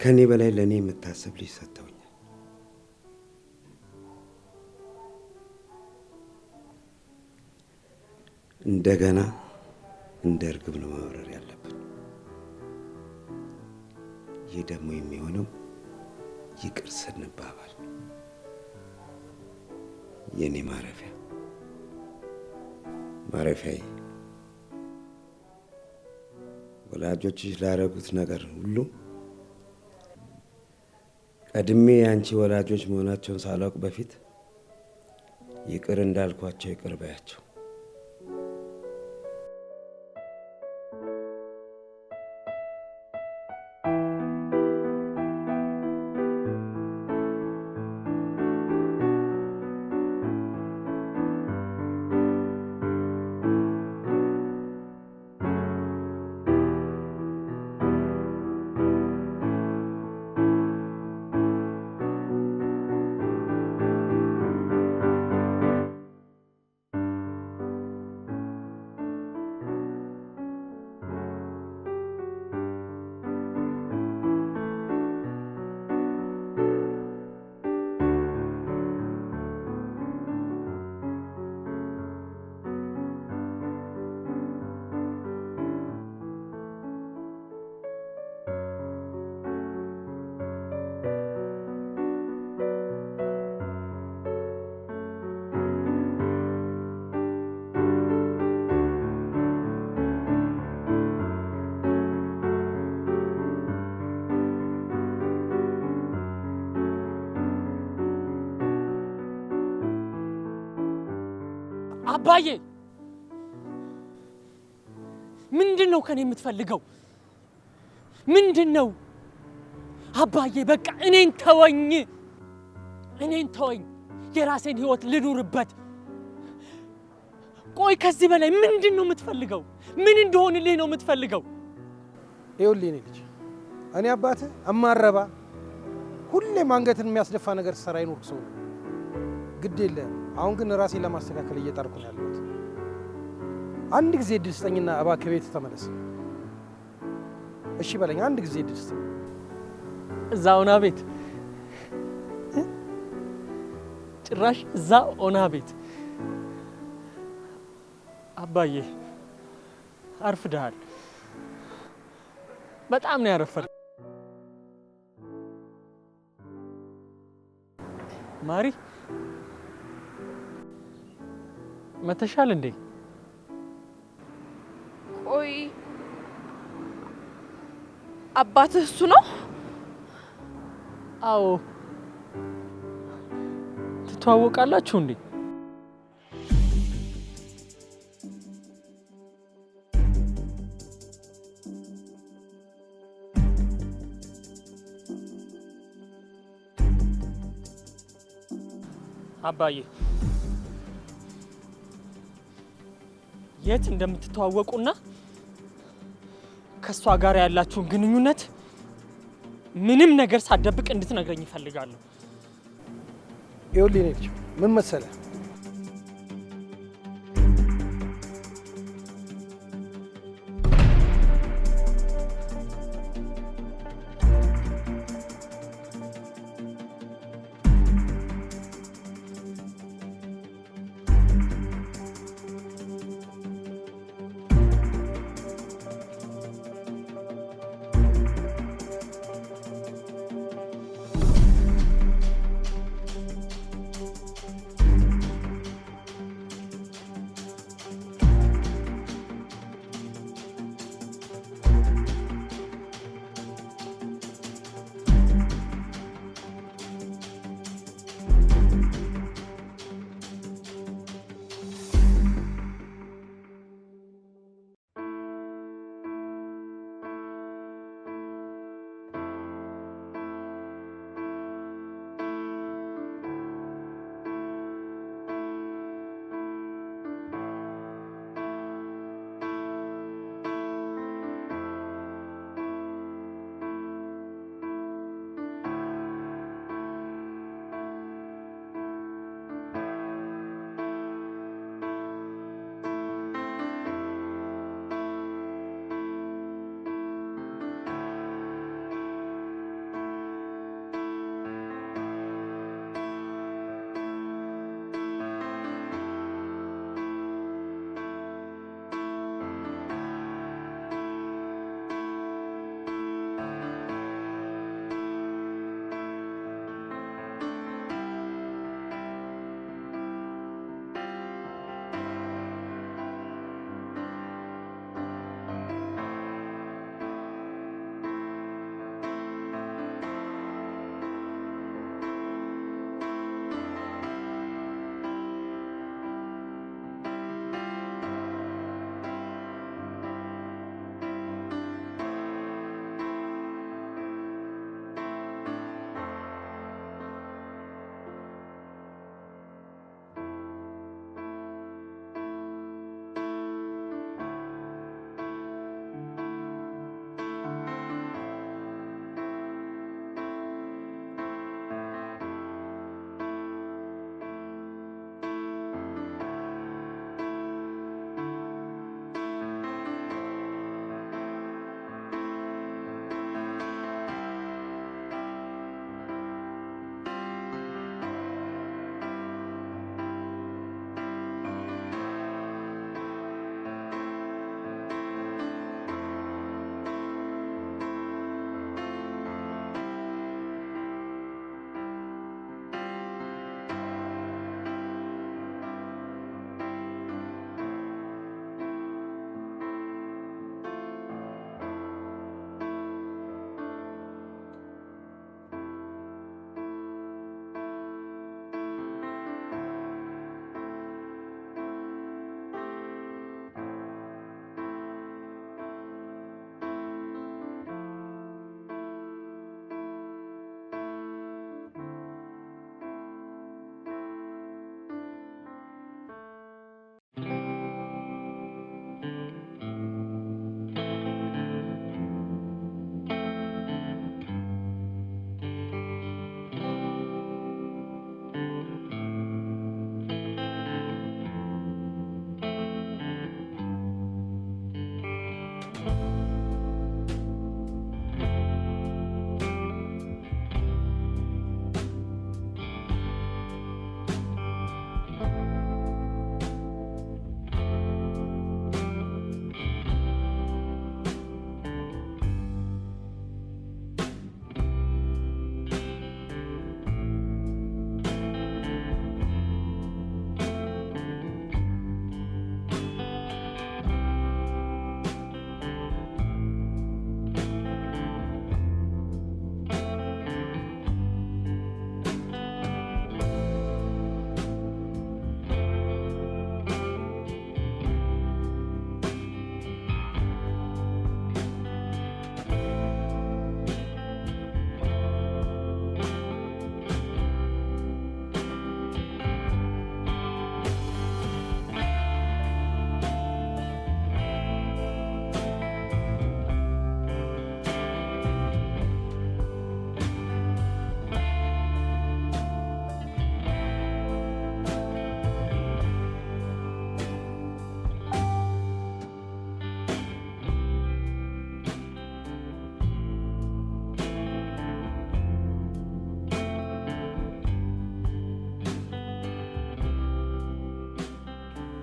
ከኔ በላይ ለኔ የምታስብ ልጅ ሰጥተውኛል። እንደገና እንደ እርግብ ነው መብረር ያለብን። ይህ ደግሞ የሚሆነው ይቅር ስንባባል። የኔ ማረፊያዬ፣ ወላጆችሽ ላደረጉት ነገር ሁሉ ቀድሜ የአንቺ ወላጆች መሆናቸውን ሳላውቅ በፊት ይቅር እንዳልኳቸው ይቅር በያቸው። አባዬ ምንድነው ከኔ የምትፈልገው? ምንድነው? አባዬ በቃ እኔን ተወኝ፣ የራሴን ህይወት ልኑርበት። ቆይ ከዚህ በላይ ምንድነው የምትፈልገው? ምን እንደሆንልህ ነው የምትፈልገው? ይኸውልህ እኔ ልጅ፣ እኔ አባትህ እማረባ ሁሌም አንገትን የሚያስደፋ ነገር ሰራ ይኖር ሰው ነው። ግድ የለም። አሁን ግን ራሴን ለማስተካከል እየጣርኩ ነው ያለሁት። አንድ ጊዜ እድል ስጠኝና እባክህ ቤት ተመለስ። እሺ በለኝ፣ አንድ ጊዜ እድል ስጠኝ። እዛ ኦና ቤት? ጭራሽ እዛ ኦና ቤት? አባዬ አርፍደሃል። በጣም ነው ያረፈድኩት። ማሪ መተሻል እንዴ? ቆይ አባትህ እሱ ነው? አዎ። ትተዋወቃላችሁ እንዴ? አባዬ የት እንደምትተዋወቁና ከሷ ጋር ያላችሁን ግንኙነት ምንም ነገር ሳትደብቅ እንድትነግረኝ እፈልጋለሁ። ይኸውልህ ልጅ ምን መሰለህ፣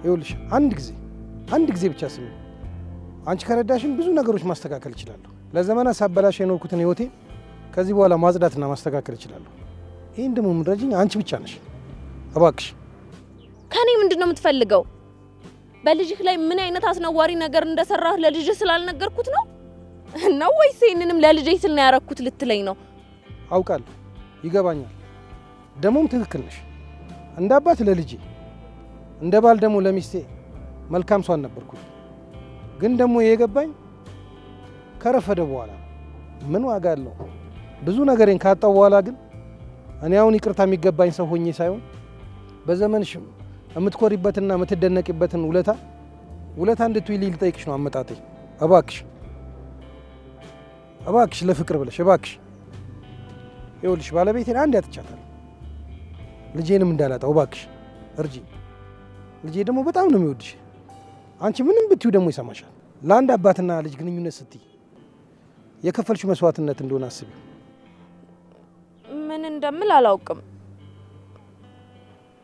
ይኸውልሽ አንድ ጊዜ ብቻ ስሚ። አንቺ ከረዳሽን ብዙ ነገሮች ማስተካከል እችላለሁ። ለዘመናት ሳበላሽ የኖርኩትን ህይወቴ ከዚህ በኋላ ማጽዳትና ማስተካከል እችላለሁ። ይህን ደግሞ የምትረጂኝ አንቺ ብቻ ነሽ። እባክሽ። ከኔ ምንድን ነው የምትፈልገው? በልጅህ ላይ ምን አይነት አስነዋሪ ነገር እንደሰራህ ለልጅህ ስላልነገርኩት ነው ነው ወይስ ይሄንንም ለልጄ ስል ነው ያረኩት ልትለኝ ነው? አውቃለሁ፣ ይገባኛል። ደሞም ትክክል ነሽ። እንደ አባት ለልጄ፣ እንደ ባል ደግሞ ለሚስቴ መልካም ሰው አልነበርኩኝ። ግን ደግሞ የገባኝ ከረፈደ በኋላ ምን ዋጋ አለው? ብዙ ነገሬን ካጣው በኋላ ግን እኔ አሁን ይቅርታ የሚገባኝ ሰው ሆኜ ሳይሆን በዘመንሽ የምትኮሪበትና የምትደነቂበትን ውለታ እንድትውይልኝ ልጠይቅሽ ነው አመጣጤ። እባክሽ ለፍቅር ብለሽ እባክሽ። ይኸውልሽ ባለቤቴን አንድ ያጥቻታል፣ ልጄንም እንዳላጣው እባክሽ እርጂ። ልጄ ደግሞ በጣም ነው የሚወድሽ። አንቺ ምንም ብትዩ ደግሞ ይሰማሻል። ለአንድ አባትና ልጅ ግንኙነት ስትይ የከፈልሽው መስዋዕትነት እንደሆነ አስቢ። ምን እንደምል አላውቅም፣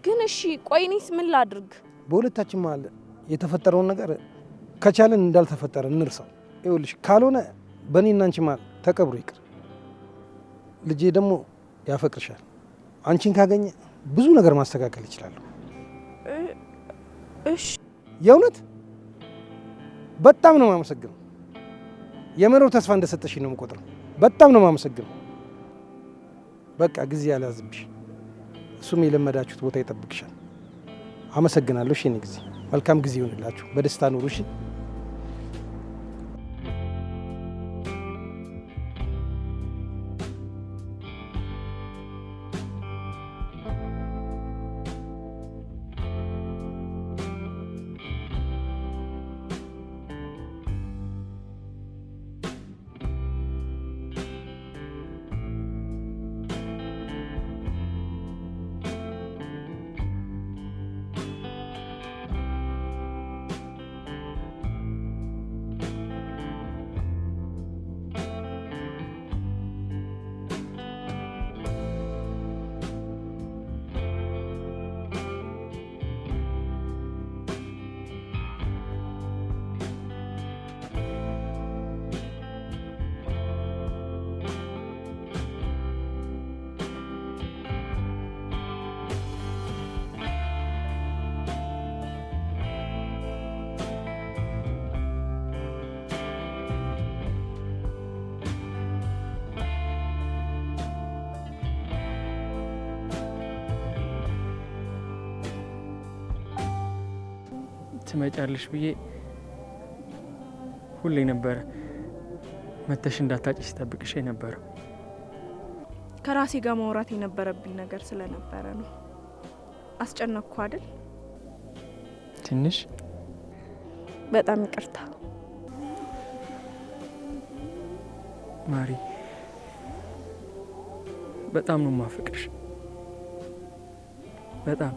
ግን እሺ ቆይ እኔስ ምን ላድርግ? በሁለታችን መሀል የተፈጠረውን ነገር ከቻለን እንዳልተፈጠረ እንርሳው። ይኸውልሽ ካልሆነ በእኔና አንቺ መሀል ተቀብሮ ይቅር። ልጄ ደግሞ ያፈቅርሻል። አንቺን ካገኘ ብዙ ነገር ማስተካከል ይችላለሁ። እሺ የእውነት በጣም ነው የማመሰግነው። የመኖር ተስፋ እንደሰጠሽኝ ነው የምቆጥረው። በጣም ነው የማመሰግነው። በቃ ጊዜ ያልያዝብሽ፣ እሱም የለመዳችሁት ቦታ ይጠብቅሻል። አመሰግናለሁ። እሺ፣ የእኔ ጊዜ መልካም ጊዜ ይሆንላችሁ። በደስታ ኑሩ። እሺ። ትመጫለሽ ብዬ ሁሌ ነበረ መተሽ እንዳታጭሽ ሲጠብቅሽ ነበረ። ከራሴ ጋር ማውራት የነበረብኝ ነገር ስለነበረ ነው። አስጨነቅኩ አይደል? ትንሽ በጣም ይቅርታ ማሪ። በጣም ነው ማፈቅርሽ። በጣም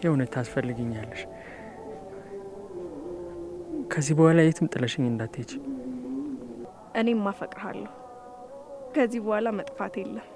የእውነት ታስፈልጊኛለሽ። ከዚህ በኋላ የትም ጥለሽኝ እንዳትሄጂ። እኔም ማፈቅርሃለሁ። ከዚህ በኋላ መጥፋት የለም።